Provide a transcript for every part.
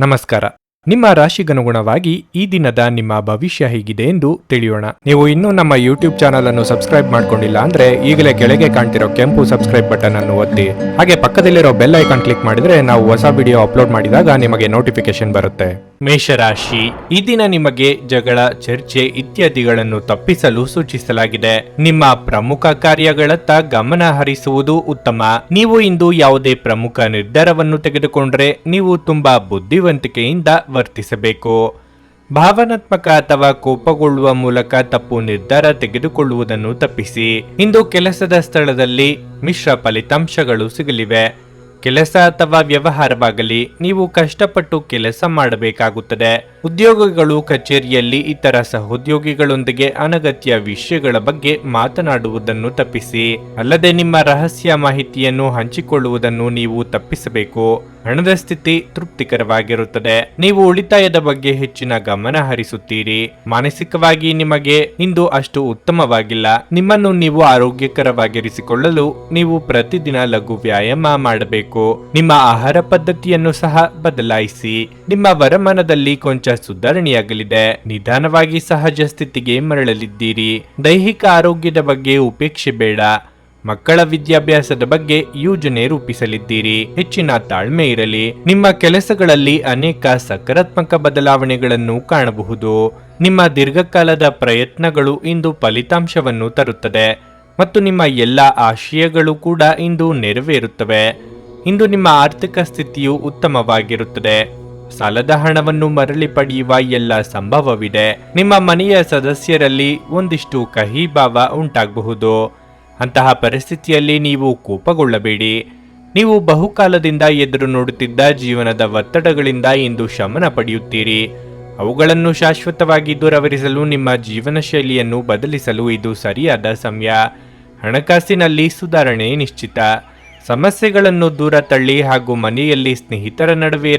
ನಮಸ್ಕಾರ. ನಿಮ್ಮ ರಾಶಿಗನುಗುಣವಾಗಿ ಈ ದಿನದ ನಿಮ್ಮ ಭವಿಷ್ಯ ಹೇಗಿದೆ ಎಂದು ತಿಳಿಯೋಣ. ನೀವು ಇನ್ನೂ ನಮ್ಮ ಯೂಟ್ಯೂಬ್ ಚಾನಲ್ ಅನ್ನು ಸಬ್ಸ್ಕ್ರೈಬ್ ಮಾಡ್ಕೊಂಡಿಲ್ಲ ಅಂದ್ರೆ ಈಗಲೇ ಕೆಳಗೆ ಕಾಣ್ತಿರೋ ಕೆಂಪು ಸಬ್ಸ್ಕ್ರೈಬ್ ಬಟನ್ ಅನ್ನು ಒತ್ತಿ, ಹಾಗೆ ಪಕ್ಕದಲ್ಲಿರೋ ಬೆಲ್ ಐಕಾನ್ ಕ್ಲಿಕ್ ಮಾಡಿದ್ರೆ ನಾವು ಹೊಸ ವಿಡಿಯೋ ಅಪ್ಲೋಡ್ ಮಾಡಿದಾಗ ನಿಮಗೆ ನೋಟಿಫಿಕೇಶನ್ ಬರುತ್ತೆ. ಮೇಷರಾಶಿ, ಈ ದಿನ ನಿಮಗೆ ಜಗಳ, ಚರ್ಚೆ ಇತ್ಯಾದಿಗಳನ್ನು ತಪ್ಪಿಸಲು ಸೂಚಿಸಲಾಗಿದೆ. ನಿಮ್ಮ ಪ್ರಮುಖ ಕಾರ್ಯಗಳತ್ತ ಗಮನ ಹರಿಸುವುದು ಉತ್ತಮ. ನೀವು ಇಂದು ಯಾವುದೇ ಪ್ರಮುಖ ನಿರ್ಧಾರವನ್ನು ತೆಗೆದುಕೊಂಡ್ರೆ ನೀವು ತುಂಬಾ ಬುದ್ಧಿವಂತಿಕೆಯಿಂದ ವರ್ತಿಸಬೇಕು. ಭಾವನಾತ್ಮಕ ಅಥವಾ ಕೋಪಗೊಳ್ಳುವ ಮೂಲಕ ತಪ್ಪು ನಿರ್ಧಾರ ತೆಗೆದುಕೊಳ್ಳುವುದನ್ನು ತಪ್ಪಿಸಿ. ಇಂದು ಕೆಲಸದ ಸ್ಥಳದಲ್ಲಿ ಮಿಶ್ರ ಫಲಿತಾಂಶಗಳು ಸಿಗಲಿವೆ. ಕೆಲಸ ಅಥವಾ ವ್ಯವಹಾರವಾಗಲಿ, ನೀವು ಕಷ್ಟಪಟ್ಟು ಕೆಲಸ ಮಾಡಬೇಕಾಗುತ್ತದೆ. ಉದ್ಯೋಗಿಗಳು ಕಚೇರಿಯಲ್ಲಿ ಇತರ ಸಹೋದ್ಯೋಗಿಗಳೊಂದಿಗೆ ಅನಗತ್ಯ ವಿಷಯಗಳ ಬಗ್ಗೆ ಮಾತನಾಡುವುದನ್ನು ತಪ್ಪಿಸಿ. ಅಲ್ಲದೆ ನಿಮ್ಮ ರಹಸ್ಯ ಮಾಹಿತಿಯನ್ನು ಹಂಚಿಕೊಳ್ಳುವುದನ್ನು ನೀವು ತಪ್ಪಿಸಬೇಕು. ಹಣದ ಸ್ಥಿತಿ ತೃಪ್ತಿಕರವಾಗಿರುತ್ತದೆ. ನೀವು ಉಳಿತಾಯದ ಬಗ್ಗೆ ಹೆಚ್ಚಿನ ಗಮನ ಹರಿಸುತ್ತೀರಿ. ಮಾನಸಿಕವಾಗಿ ನಿಮಗೆ ಇಂದು ಅಷ್ಟು ಉತ್ತಮವಾಗಿಲ್ಲ. ನಿಮ್ಮನ್ನು ನೀವು ಆರೋಗ್ಯಕರವಾಗಿರಿಸಿಕೊಳ್ಳಲು ನೀವು ಪ್ರತಿದಿನ ಲಘು ವ್ಯಾಯಾಮ ಮಾಡಬೇಕು. ನಿಮ್ಮ ಆಹಾರ ಪದ್ಧತಿಯನ್ನು ಸಹ ಬದಲಾಯಿಸಿ. ನಿಮ್ಮ ವರಮಾನದಲ್ಲಿ ಕೊಂಚ ಸುಧಾರಣೆಯಾಗಲಿದೆ. ನಿಧಾನವಾಗಿ ಸಹಜ ಸ್ಥಿತಿಗೆ ಮರಳಲಿದ್ದೀರಿ. ದೈಹಿಕ ಆರೋಗ್ಯದ ಬಗ್ಗೆ ಉಪೇಕ್ಷೆ ಬೇಡ. ಮಕ್ಕಳ ವಿದ್ಯಾಭ್ಯಾಸದ ಬಗ್ಗೆ ಯೋಜನೆ ರೂಪಿಸಲಿದ್ದೀರಿ. ಹೆಚ್ಚಿನ ತಾಳ್ಮೆ ಇರಲಿ. ನಿಮ್ಮ ಕೆಲಸಗಳಲ್ಲಿ ಅನೇಕ ಸಕಾರಾತ್ಮಕ ಬದಲಾವಣೆಗಳನ್ನು ಕಾಣಬಹುದು. ನಿಮ್ಮ ದೀರ್ಘಕಾಲದ ಪ್ರಯತ್ನಗಳು ಇಂದು ಫಲಿತಾಂಶವನ್ನು ತರುತ್ತದೆ ಮತ್ತು ನಿಮ್ಮ ಎಲ್ಲ ಆಶಯಗಳು ಕೂಡ ಇಂದು ನೆರವೇರುತ್ತವೆ. ಇಂದು ನಿಮ್ಮ ಆರ್ಥಿಕ ಸ್ಥಿತಿಯು ಉತ್ತಮವಾಗಿರುತ್ತದೆ. ಸಾಲದ ಹಣವನ್ನು ಮರಳಿ ಪಡೆಯುವ ಎಲ್ಲ ಸಂಭವವಿದೆ. ನಿಮ್ಮ ಮನೆಯ ಸದಸ್ಯರಲ್ಲಿ ಒಂದಿಷ್ಟು ಕಹಿ ಭಾವ ಉಂಟಾಗಬಹುದು. ಅಂತಹ ಪರಿಸ್ಥಿತಿಯಲ್ಲಿ ನೀವು ಕೋಪಗೊಳ್ಳಬೇಡಿ. ನೀವು ಬಹುಕಾಲದಿಂದ ಎದುರು ನೋಡುತ್ತಿದ್ದ ಜೀವನದ ಒತ್ತಡಗಳಿಂದ ಇಂದು ಶಮನ ಪಡೆಯುತ್ತೀರಿ. ಅವುಗಳನ್ನು ಶಾಶ್ವತವಾಗಿ ದೂರವಿರಿಸಲು ನಿಮ್ಮ ಜೀವನ ಶೈಲಿಯನ್ನು ಬದಲಿಸಲು ಇದು ಸರಿಯಾದ ಸಮಯ. ಹಣಕಾಸಿನಲ್ಲಿ ಸುಧಾರಣೆ ನಿಶ್ಚಿತ. ಸಮಸ್ಯೆಗಳನ್ನು ದೂರ ತಳ್ಳಿ ಹಾಗೂ ಮನೆಯಲ್ಲಿ ಸ್ನೇಹಿತರ ನಡುವೆ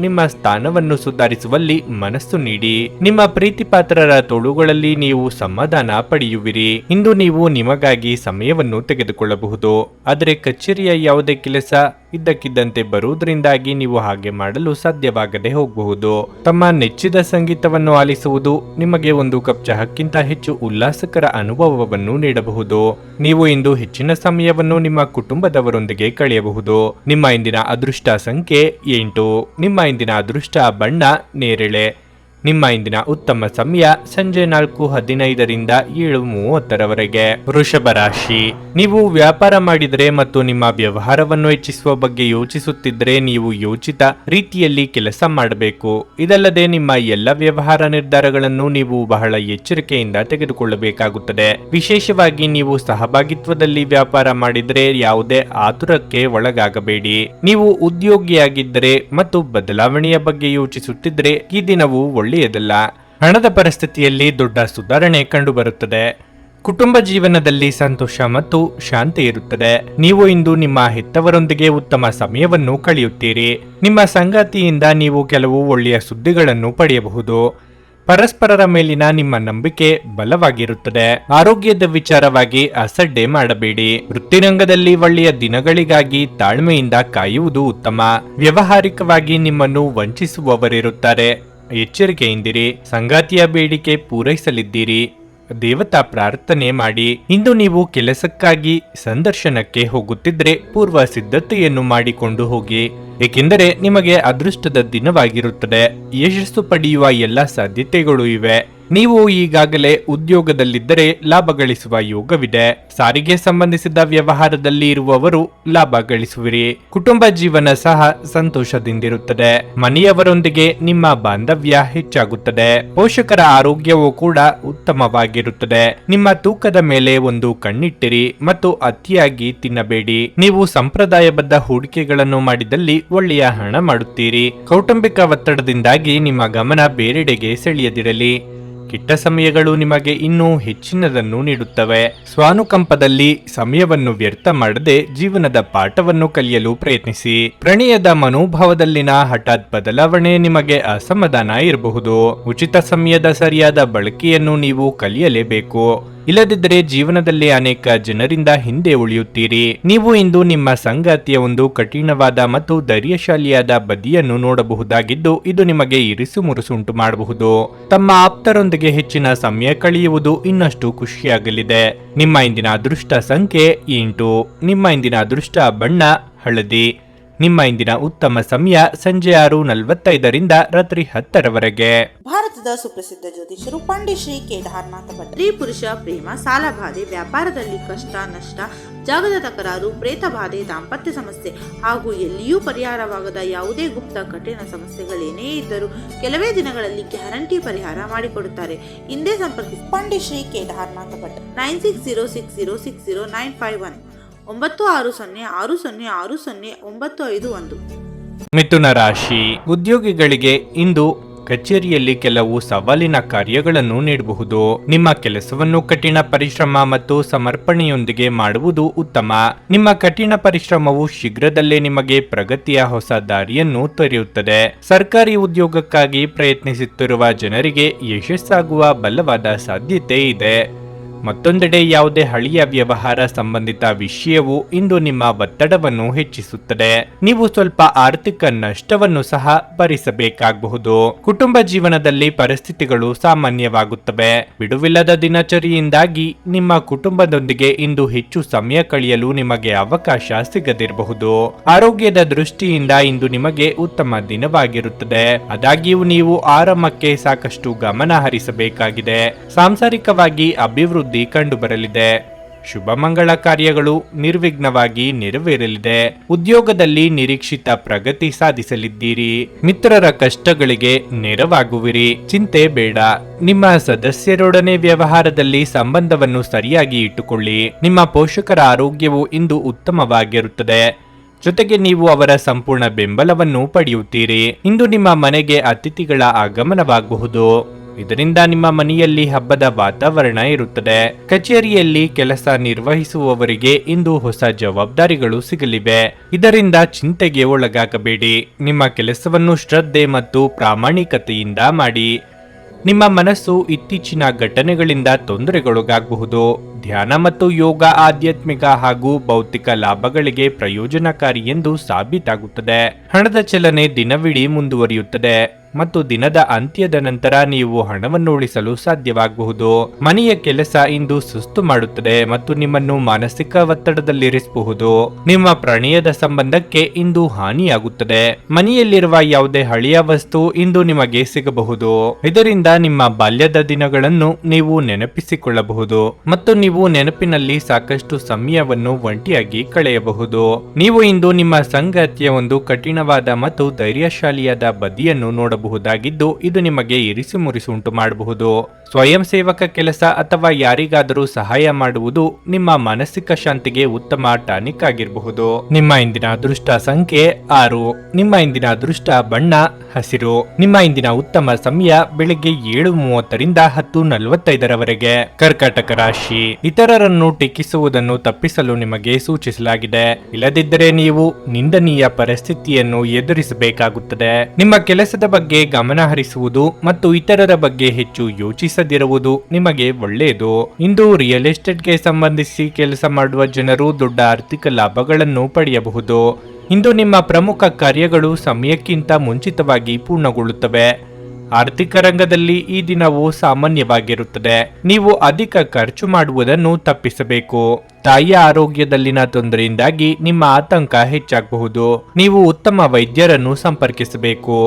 ನಿಮ್ಮ ಸ್ಥಾನವನ್ನು ಸುಧಾರಿಸುವಲ್ಲಿ ಮನಸ್ಸು ನೀಡಿ. ನಿಮ್ಮ ಪ್ರೀತಿಪಾತ್ರರ ತೋಳುಗಳಲ್ಲಿ ನೀವು ಸಮಾಧಾನ ಪಡೆಯುವಿರಿ. ಇಂದು ನೀವು ನಿಮಗಾಗಿ ಸಮಯವನ್ನು ತೆಗೆದುಕೊಳ್ಳಬಹುದು. ಆದರೆ ಕಚೇರಿಯ ಯಾವುದೇ ಕೆಲಸ ಇದ್ದಕ್ಕಿದ್ದಂತೆ ಬರುವುದರಿಂದಾಗಿ ನೀವು ಹಾಗೆ ಮಾಡಲು ಸಾಧ್ಯವಾಗದೆ ಹೋಗಬಹುದು. ತಮ್ಮ ನೆಚ್ಚಿದ ಸಂಗೀತವನ್ನು ಆಲಿಸುವುದು ನಿಮಗೆ ಒಂದು ಕಪ್ ಚಹಕ್ಕಿಂತ ಹೆಚ್ಚು ಉಲ್ಲಾಸಕರ ಅನುಭವವನ್ನು ನೀಡಬಹುದು. ನೀವು ಇಂದು ಹೆಚ್ಚಿನ ಸಮಯವನ್ನು ನಿಮ್ಮ ಕುಟುಂಬದವರೊಂದಿಗೆ ಕಳೆಯಬಹುದು. ನಿಮ್ಮ ಇಂದಿನ ಅದೃಷ್ಟ ಸಂಖ್ಯೆ 8. ನಿಮ್ಮ ಇಂದಿನ ಅದೃಷ್ಟ ಬಣ್ಣ ನೇರಳೆ. ನಿಮ್ಮ ಇಂದಿನ ಉತ್ತಮ ಸಮಯ ಸಂಜೆ 4:15ರಿಂದ 7:30ರವರೆಗೆ. ವೃಷಭ ರಾಶಿ, ನೀವು ವ್ಯಾಪಾರ ಮಾಡಿದರೆ ಮತ್ತು ನಿಮ್ಮ ವ್ಯವಹಾರವನ್ನು ಹೆಚ್ಚಿಸುವ ಬಗ್ಗೆ ಯೋಚಿಸುತ್ತಿದ್ದರೆ ನೀವು ಯೋಚಿತ ರೀತಿಯಲ್ಲಿ ಕೆಲಸ ಮಾಡಬೇಕು. ಇದಲ್ಲದೆ ನಿಮ್ಮ ಎಲ್ಲ ವ್ಯವಹಾರ ನಿರ್ಧಾರಗಳನ್ನು ನೀವು ಬಹಳ ಎಚ್ಚರಿಕೆಯಿಂದ ತೆಗೆದುಕೊಳ್ಳಬೇಕಾಗುತ್ತದೆ. ವಿಶೇಷವಾಗಿ ನೀವು ಸಹಭಾಗಿತ್ವದಲ್ಲಿ ವ್ಯಾಪಾರ ಮಾಡಿದರೆ ಯಾವುದೇ ಆತುರಕ್ಕೆ ಒಳಗಾಗಬೇಡಿ. ನೀವು ಉದ್ಯೋಗಿಯಾಗಿದ್ದರೆ ಮತ್ತು ಬದಲಾವಣೆಯ ಬಗ್ಗೆ ಯೋಚಿಸುತ್ತಿದ್ದರೆ ಈ ದಿನವು ಒಳ್ಳೆಯದಲ್ಲ. ಹಣದ ಪರಿಸ್ಥಿತಿಯಲ್ಲಿ ದೊಡ್ಡ ಸುಧಾರಣೆ ಕಂಡುಬರುತ್ತದೆ. ಕುಟುಂಬ ಜೀವನದಲ್ಲಿ ಸಂತೋಷ ಮತ್ತು ಶಾಂತಿ ಇರುತ್ತದೆ. ನೀವು ಇಂದು ನಿಮ್ಮ ಹೆತ್ತವರೊಂದಿಗೆ ಉತ್ತಮ ಸಮಯವನ್ನು ಕಳೆಯುತ್ತೀರಿ. ನಿಮ್ಮ ಸಂಗಾತಿಯಿಂದ ನೀವು ಕೆಲವು ಒಳ್ಳೆಯ ಸುದ್ದಿಗಳನ್ನು ಪಡೆಯಬಹುದು. ಪರಸ್ಪರರ ಮೇಲಿನ ನಿಮ್ಮ ನಂಬಿಕೆ ಬಲವಾಗಿರುತ್ತದೆ. ಆರೋಗ್ಯದ ವಿಚಾರವಾಗಿ ಅಸಡ್ಡೆ ಮಾಡಬೇಡಿ. ವೃತ್ತಿರಂಗದಲ್ಲಿ ಒಳ್ಳೆಯ ದಿನಗಳಿಗಾಗಿ ತಾಳ್ಮೆಯಿಂದ ಕಾಯುವುದು ಉತ್ತಮ. ವ್ಯಾವಹಾರಿಕವಾಗಿ ನಿಮ್ಮನ್ನು ವಂಚಿಸುವವರಿರುತ್ತಾರೆ. ಎಚ್ಚರಿಕೆಯಿಂದಿರಿ. ಸಂಗಾತಿಯ ಬೇಡಿಕೆ ಪೂರೈಸಲಿದ್ದೀರಿ. ದೇವತಾ ಪ್ರಾರ್ಥನೆ ಮಾಡಿ. ಇಂದು ನೀವು ಕೆಲಸಕ್ಕಾಗಿ ಸಂದರ್ಶನಕ್ಕೆ ಹೋಗುತ್ತಿದ್ರೆ ಪೂರ್ವ ಸಿದ್ಧತೆಯನ್ನು ಮಾಡಿಕೊಂಡು ಹೋಗಿ, ಏಕೆಂದರೆ ನಿಮಗೆ ಅದೃಷ್ಟದ ದಿನವಾಗಿರುತ್ತದೆ. ಯಶಸ್ಸು ಪಡೆಯುವ ಎಲ್ಲ ಸಾಧ್ಯತೆಗಳು ಇವೆ. ನೀವು ಈಗಾಗಲೇ ಉದ್ಯೋಗದಲ್ಲಿದ್ದರೆ ಲಾಭ ಗಳಿಸುವ ಯೋಗವಿದೆ. ಸಾರಿಗೆ ಸಂಬಂಧಿಸಿದ ವ್ಯವಹಾರದಲ್ಲಿ ಇರುವವರು ಲಾಭ ಗಳಿಸುವಿರಿ. ಕುಟುಂಬ ಜೀವನ ಸಹ ಸಂತೋಷದಿಂದಿರುತ್ತದೆ. ಮನೆಯವರೊಂದಿಗೆ ನಿಮ್ಮ ಬಾಂಧವ್ಯ ಹೆಚ್ಚಾಗುತ್ತದೆ. ಪೋಷಕರ ಆರೋಗ್ಯವೂ ಕೂಡ ಉತ್ತಮವಾಗಿರುತ್ತದೆ. ನಿಮ್ಮ ತೂಕದ ಮೇಲೆ ಒಂದು ಕಣ್ಣಿಟ್ಟಿರಿ ಮತ್ತು ಅತಿಯಾಗಿ ತಿನ್ನಬೇಡಿ. ನೀವು ಸಂಪ್ರದಾಯಬದ್ಧ ಹೂಡಿಕೆಗಳನ್ನು ಮಾಡಿದಲ್ಲಿ ಒಳ್ಳೆಯ ಹಣ ಮಾಡುತ್ತೀರಿ. ಕೌಟುಂಬಿಕ ಒತ್ತಡದಿಂದಾಗಿ ನಿಮ್ಮ ಗಮನ ಬೇರೆಡೆಗೆ ಸೆಳೆಯದಿರಲಿ. ಕೆಟ್ಟ ಸಮಯಗಳು ನಿಮಗೆ ಇನ್ನೂ ಹೆಚ್ಚಿನದನ್ನು ನೀಡುತ್ತವೆ. ಸ್ವಾನುಕಂಪದಲ್ಲಿ ಸಮಯವನ್ನು ವ್ಯರ್ಥ ಮಾಡದೆ ಜೀವನದ ಪಾಠವನ್ನು ಕಲಿಯಲು ಪ್ರಯತ್ನಿಸಿ. ಪ್ರಣಯದ ಮನೋಭಾವದಲ್ಲಿನ ಹಠಾತ್ ಬದಲಾವಣೆ ನಿಮಗೆ ಅಸಮಾಧಾನ ಇರಬಹುದು. ಉಚಿತ ಸಮಯದ ಸರಿಯಾದ ಬಳಕೆಯನ್ನು ನೀವು ಕಲಿಯಲೇಬೇಕು. ಇಲ್ಲದಿದ್ದರೆ ಜೀವನದಲ್ಲಿ ಅನೇಕ ಜನರಿಂದ ಹಿಂದೆ ಉಳಿಯುತ್ತೀರಿ. ನೀವು ಇಂದು ನಿಮ್ಮ ಸಂಗಾತಿಯ ಒಂದು ಕಠಿಣವಾದ ಮತ್ತು ಧೈರ್ಯಶಾಲಿಯಾದ ಬದಿಯನ್ನು ನೋಡಬಹುದಾಗಿದ್ದು, ಇದು ನಿಮಗೆ ಇರಿಸು ಮುರುಸುಂಟು ಮಾಡಬಹುದು. ತಮ್ಮ ಆಪ್ತರೊಂದಿಗೆ ಹೆಚ್ಚಿನ ಸಮಯ ಕಳೆಯುವುದು ಇನ್ನಷ್ಟು ಖುಷಿಯಾಗಲಿದೆ. ನಿಮ್ಮ ಇಂದಿನ ಅದೃಷ್ಟ ಸಂಖ್ಯೆ 8. ನಿಮ್ಮ ಇಂದಿನ ಅದೃಷ್ಟ ಬಣ್ಣ ಹಳದಿ. ನಿಮ್ಮ ಇಂದಿನ ಉತ್ತಮ ಸಮಯ ಸಂಜೆ 6:45 ರಾತ್ರಿ 10ರವರೆಗೆ. ಭಾರತದ ಸುಪ್ರಸಿದ್ಧ ಜ್ಯೋತಿಷರು ಪಂಡಿತ್ ಶ್ರೀ ಕೇದಾರನಾಥ ಭಟ್. ಸ್ತ್ರೀ ಪುರುಷ ಪ್ರೇಮ, ಸಾಲಬಾಧೆ, ವ್ಯಾಪಾರದಲ್ಲಿ ಕಷ್ಟ ನಷ್ಟ, ಜಾಗದ ತಕರಾರು, ಪ್ರೇತ ಬಾಧೆ, ದಾಂಪತ್ಯ ಸಮಸ್ಯೆ ಹಾಗೂ ಎಲ್ಲಿಯೂ ಪರಿಹಾರವಾಗದ ಯಾವುದೇ ಗುಪ್ತ ಕಠಿಣ ಸಮಸ್ಯೆಗಳೇನೇ ಇದ್ದರೂ ಕೆಲವೇ ದಿನಗಳಲ್ಲಿ ಗ್ಯಾರಂಟಿ ಪರಿಹಾರ ಮಾಡಿಕೊಡುತ್ತಾರೆ. ಹಿಂದೆ ಸಂಪರ್ಕಿಸಿ ಪಂಡಿತ್ ಶ್ರೀ ಕೇದಾರನಾಥ ಭಟ್ 9606060951 9606060951. ಮಿಥುನ ರಾಶಿ. ಉದ್ಯೋಗಿಗಳಿಗೆ ಇಂದು ಕಚೇರಿಯಲ್ಲಿ ಕೆಲವು ಸವಾಲಿನ ಕಾರ್ಯಗಳನ್ನು ನೀಡಬಹುದು. ನಿಮ್ಮ ಕೆಲಸವನ್ನು ಕಠಿಣ ಪರಿಶ್ರಮ ಮತ್ತು ಸಮರ್ಪಣೆಯೊಂದಿಗೆ ಮಾಡುವುದು ಉತ್ತಮ. ನಿಮ್ಮ ಕಠಿಣ ಪರಿಶ್ರಮವು ಶೀಘ್ರದಲ್ಲೇ ನಿಮಗೆ ಪ್ರಗತಿಯ ಹೊಸ ದಾರಿಯನ್ನು ತೆರೆಯುತ್ತದೆ. ಸರ್ಕಾರಿ ಉದ್ಯೋಗಕ್ಕಾಗಿ ಪ್ರಯತ್ನಿಸುತ್ತಿರುವ ಜನರಿಗೆ ಯಶಸ್ಸಾಗುವ ಬಲವಾದ ಸಾಧ್ಯತೆ ಇದೆ. ಮತ್ತೊಂದೆಡೆ ಯಾವುದೇ ಹಳೆಯ ವ್ಯವಹಾರ ಸಂಬಂಧಿತ ವಿಷಯವು ಇಂದು ನಿಮ್ಮ ಒತ್ತಡವನ್ನು ಹೆಚ್ಚಿಸುತ್ತದೆ. ನೀವು ಸ್ವಲ್ಪ ಆರ್ಥಿಕ ನಷ್ಟವನ್ನು ಸಹ ಭರಿಸಬೇಕಾಗಬಹುದು. ಕುಟುಂಬ ಜೀವನದಲ್ಲಿ ಪರಿಸ್ಥಿತಿಗಳು ಸಾಮಾನ್ಯವಾಗುತ್ತವೆ. ಬಿಡುವಿಲ್ಲದ ದಿನಚರಿಯಿಂದಾಗಿ ನಿಮ್ಮ ಕುಟುಂಬದೊಂದಿಗೆ ಇಂದು ಹೆಚ್ಚು ಸಮಯ ಕಳೆಯಲು ನಿಮಗೆ ಅವಕಾಶ ಸಿಗದಿರಬಹುದು. ಆರೋಗ್ಯದ ದೃಷ್ಟಿಯಿಂದ ಇಂದು ನಿಮಗೆ ಉತ್ತಮ ದಿನವಾಗಿರುತ್ತದೆ. ಆದಾಗ್ಯೂ ನೀವು ಆರಾಮಕ್ಕೆ ಸಾಕಷ್ಟು ಗಮನ ಹರಿಸಬೇಕಾಗಿದೆ. ಸಾಂಸಾರಿಕವಾಗಿ ಅಭಿವೃದ್ಧಿ ಕಂಡುಬರಲಿದೆ. ಶುಭ ಮಂಗಳ ಕಾರ್ಯಗಳು ನಿರ್ವಿಘ್ನವಾಗಿ ನೆರವೇರಲಿದೆ. ಉದ್ಯೋಗದಲ್ಲಿ ನಿರೀಕ್ಷಿತ ಪ್ರಗತಿ ಸಾಧಿಸಲಿದ್ದೀರಿ. ಮಿತ್ರರ ಕಷ್ಟಗಳಿಗೆ ನೆರವಾಗುವಿರಿ. ಚಿಂತೆ ಬೇಡ. ನಿಮ್ಮ ಸದಸ್ಯರೊಡನೆ ವ್ಯವಹಾರದಲ್ಲಿ ಸಂಬಂಧವನ್ನು ಸರಿಯಾಗಿ ಇಟ್ಟುಕೊಳ್ಳಿ. ನಿಮ್ಮ ಪೋಷಕರ ಆರೋಗ್ಯವು ಇಂದು ಉತ್ತಮವಾಗಿರುತ್ತದೆ. ಜೊತೆಗೆ ನೀವು ಅವರ ಸಂಪೂರ್ಣ ಬೆಂಬಲವನ್ನು ಪಡೆಯುತ್ತೀರಿ. ಇಂದು ನಿಮ್ಮ ಮನೆಗೆ ಅತಿಥಿಗಳ ಆಗಮನವಾಗಬಹುದು. ಇದರಿಂದ ನಿಮ್ಮ ಮನೆಯಲ್ಲಿ ಹಬ್ಬದ ವಾತಾವರಣ ಇರುತ್ತದೆ. ಕಚೇರಿಯಲ್ಲಿ ಕೆಲಸ ನಿರ್ವಹಿಸುವವರಿಗೆ ಇಂದು ಹೊಸ ಜವಾಬ್ದಾರಿಗಳು ಸಿಗಲಿವೆ. ಇದರಿಂದ ಚಿಂತೆಗೆ ಒಳಗಾಗಬೇಡಿ. ನಿಮ್ಮ ಕೆಲಸವನ್ನು ಶ್ರದ್ಧೆ ಮತ್ತು ಪ್ರಾಮಾಣಿಕತೆಯಿಂದ ಮಾಡಿ. ನಿಮ್ಮ ಮನಸ್ಸು ಇತ್ತೀಚಿನ ಘಟನೆಗಳಿಂದ ತೊಂದರೆಗೊಳಗಾಗಬಹುದು. ಧ್ಯಾನ ಮತ್ತು ಯೋಗ ಆಧ್ಯಾತ್ಮಿಕ ಹಾಗೂ ಭೌತಿಕ ಲಾಭಗಳಿಗೆ ಪ್ರಯೋಜನಕಾರಿ ಎಂದು ಸಾಬೀತಾಗುತ್ತದೆ. ಹಣದ ಚಲನೆ ದಿನವಿಡೀ ಮುಂದುವರಿಯುತ್ತದೆ ಮತ್ತು ದಿನದ ಅಂತ್ಯದ ನಂತರ ನೀವು ಹಣವನ್ನು ಉಳಿಸಲು ಸಾಧ್ಯವಾಗಬಹುದು. ಮನೆಯ ಕೆಲಸ ಇಂದು ಸುಸ್ತು ಮಾಡುತ್ತದೆ ಮತ್ತು ನಿಮ್ಮನ್ನು ಮಾನಸಿಕ ಒತ್ತಡದಲ್ಲಿರಿಸಬಹುದು. ನಿಮ್ಮ ಪ್ರಣಯದ ಸಂಬಂಧಕ್ಕೆ ಇಂದು ಹಾನಿಯಾಗುತ್ತದೆ. ಮನೆಯಲ್ಲಿರುವ ಯಾವುದೇ ಹಳೆಯ ವಸ್ತು ಇಂದು ನಿಮಗೆ ಸಿಗಬಹುದು. ಇದರಿಂದ ನಿಮ್ಮ ಬಾಲ್ಯದ ದಿನಗಳನ್ನು ನೀವು ನೆನಪಿಸಿಕೊಳ್ಳಬಹುದು ಮತ್ತು ನೀವು ನೆನಪಿನಲ್ಲಿ ಸಾಕಷ್ಟು ಸಮಯವನ್ನು ಒಂಟಿಯಾಗಿ ಕಳೆಯಬಹುದು. ನೀವು ಇಂದು ನಿಮ್ಮ ಸಂಗಾತಿಯ ಒಂದು ಕಠಿಣವಾದ ಮತ್ತು ಧೈರ್ಯಶಾಲಿಯಾದ ಬದಿಯನ್ನು ನೋಡಬಹುದಾಗಿದ್ದು, ಇದು ನಿಮಗೆ ಇರಿಸು ಮುರಿಸು ಉಂಟು ಮಾಡಬಹುದು. ಸ್ವಯಂ ಸೇವಕ ಕೆಲಸ ಅಥವಾ ಯಾರಿಗಾದರೂ ಸಹಾಯ ಮಾಡುವುದು ನಿಮ್ಮ ಮಾನಸಿಕ ಶಾಂತಿಗೆ ಉತ್ತಮ ಟಾನಿಕ್ ಆಗಿರಬಹುದು. ನಿಮ್ಮ ಇಂದಿನ ಅದೃಷ್ಟ ಸಂಖ್ಯೆ 6. ನಿಮ್ಮ ಇಂದಿನ ಅದೃಷ್ಟ ಬಣ್ಣ ಹಸಿರು. ನಿಮ್ಮ ಇಂದಿನ ಉತ್ತಮ ಸಮಯ ಬೆಳಿಗ್ಗೆ 7:30 10:45ರವರೆಗೆ. ಕರ್ಕಾಟಕ ರಾಶಿ. ಇತರರನ್ನು ಟೀಕಿಸುವುದನ್ನು ತಪ್ಪಿಸಲು ನಿಮಗೆ ಸೂಚಿಸಲಾಗಿದೆ. ಇಲ್ಲದಿದ್ದರೆ ನೀವು ನಿಂದನೀಯ ಪರಿಸ್ಥಿತಿಯನ್ನು ಎದುರಿಸಬೇಕಾಗುತ್ತದೆ. ನಿಮ್ಮ ಕೆಲಸದ ಬಗ್ಗೆ ಗಮನ ಹರಿಸುವುದು ಮತ್ತು ಇತರರ ಬಗ್ಗೆ ಹೆಚ್ಚು ಯೋಚಿಸದಿರುವುದು ನಿಮಗೆ ಒಳ್ಳೆಯದು. ಇಂದು ರಿಯಲ್ ಎಸ್ಟೇಟ್ಗೆ ಸಂಬಂಧಿಸಿ ಕೆಲಸ ಮಾಡುವ ಜನರು ದೊಡ್ಡ ಆರ್ಥಿಕ ಲಾಭಗಳನ್ನು ಪಡೆಯಬಹುದು. ಇಂದು ನಿಮ್ಮ ಪ್ರಮುಖ ಕಾರ್ಯಗಳು ಸಮಯಕ್ಕಿಂತ ಮುಂಚಿತವಾಗಿ ಪೂರ್ಣಗೊಳ್ಳುತ್ತವೆ. ಆರ್ಥಿಕ ರಂಗದಲ್ಲಿ ಈ ದಿನವು ಸಾಮಾನ್ಯವಾಗಿರುತ್ತದೆ. ನೀವು ಅಧಿಕ ಖರ್ಚು ಮಾಡುವುದನ್ನು ತಪ್ಪಿಸಬೇಕು. ತಾಯಿಯ ಆರೋಗ್ಯದಲ್ಲಿನ ತೊಂದರೆಯಿಂದಾಗಿ ನಿಮ್ಮ ಆತಂಕ ಹೆಚ್ಚಾಗಬಹುದು. ನೀವು ಉತ್ತಮ ವೈದ್ಯರನ್ನು ಸಂಪರ್ಕಿಸಬೇಕು.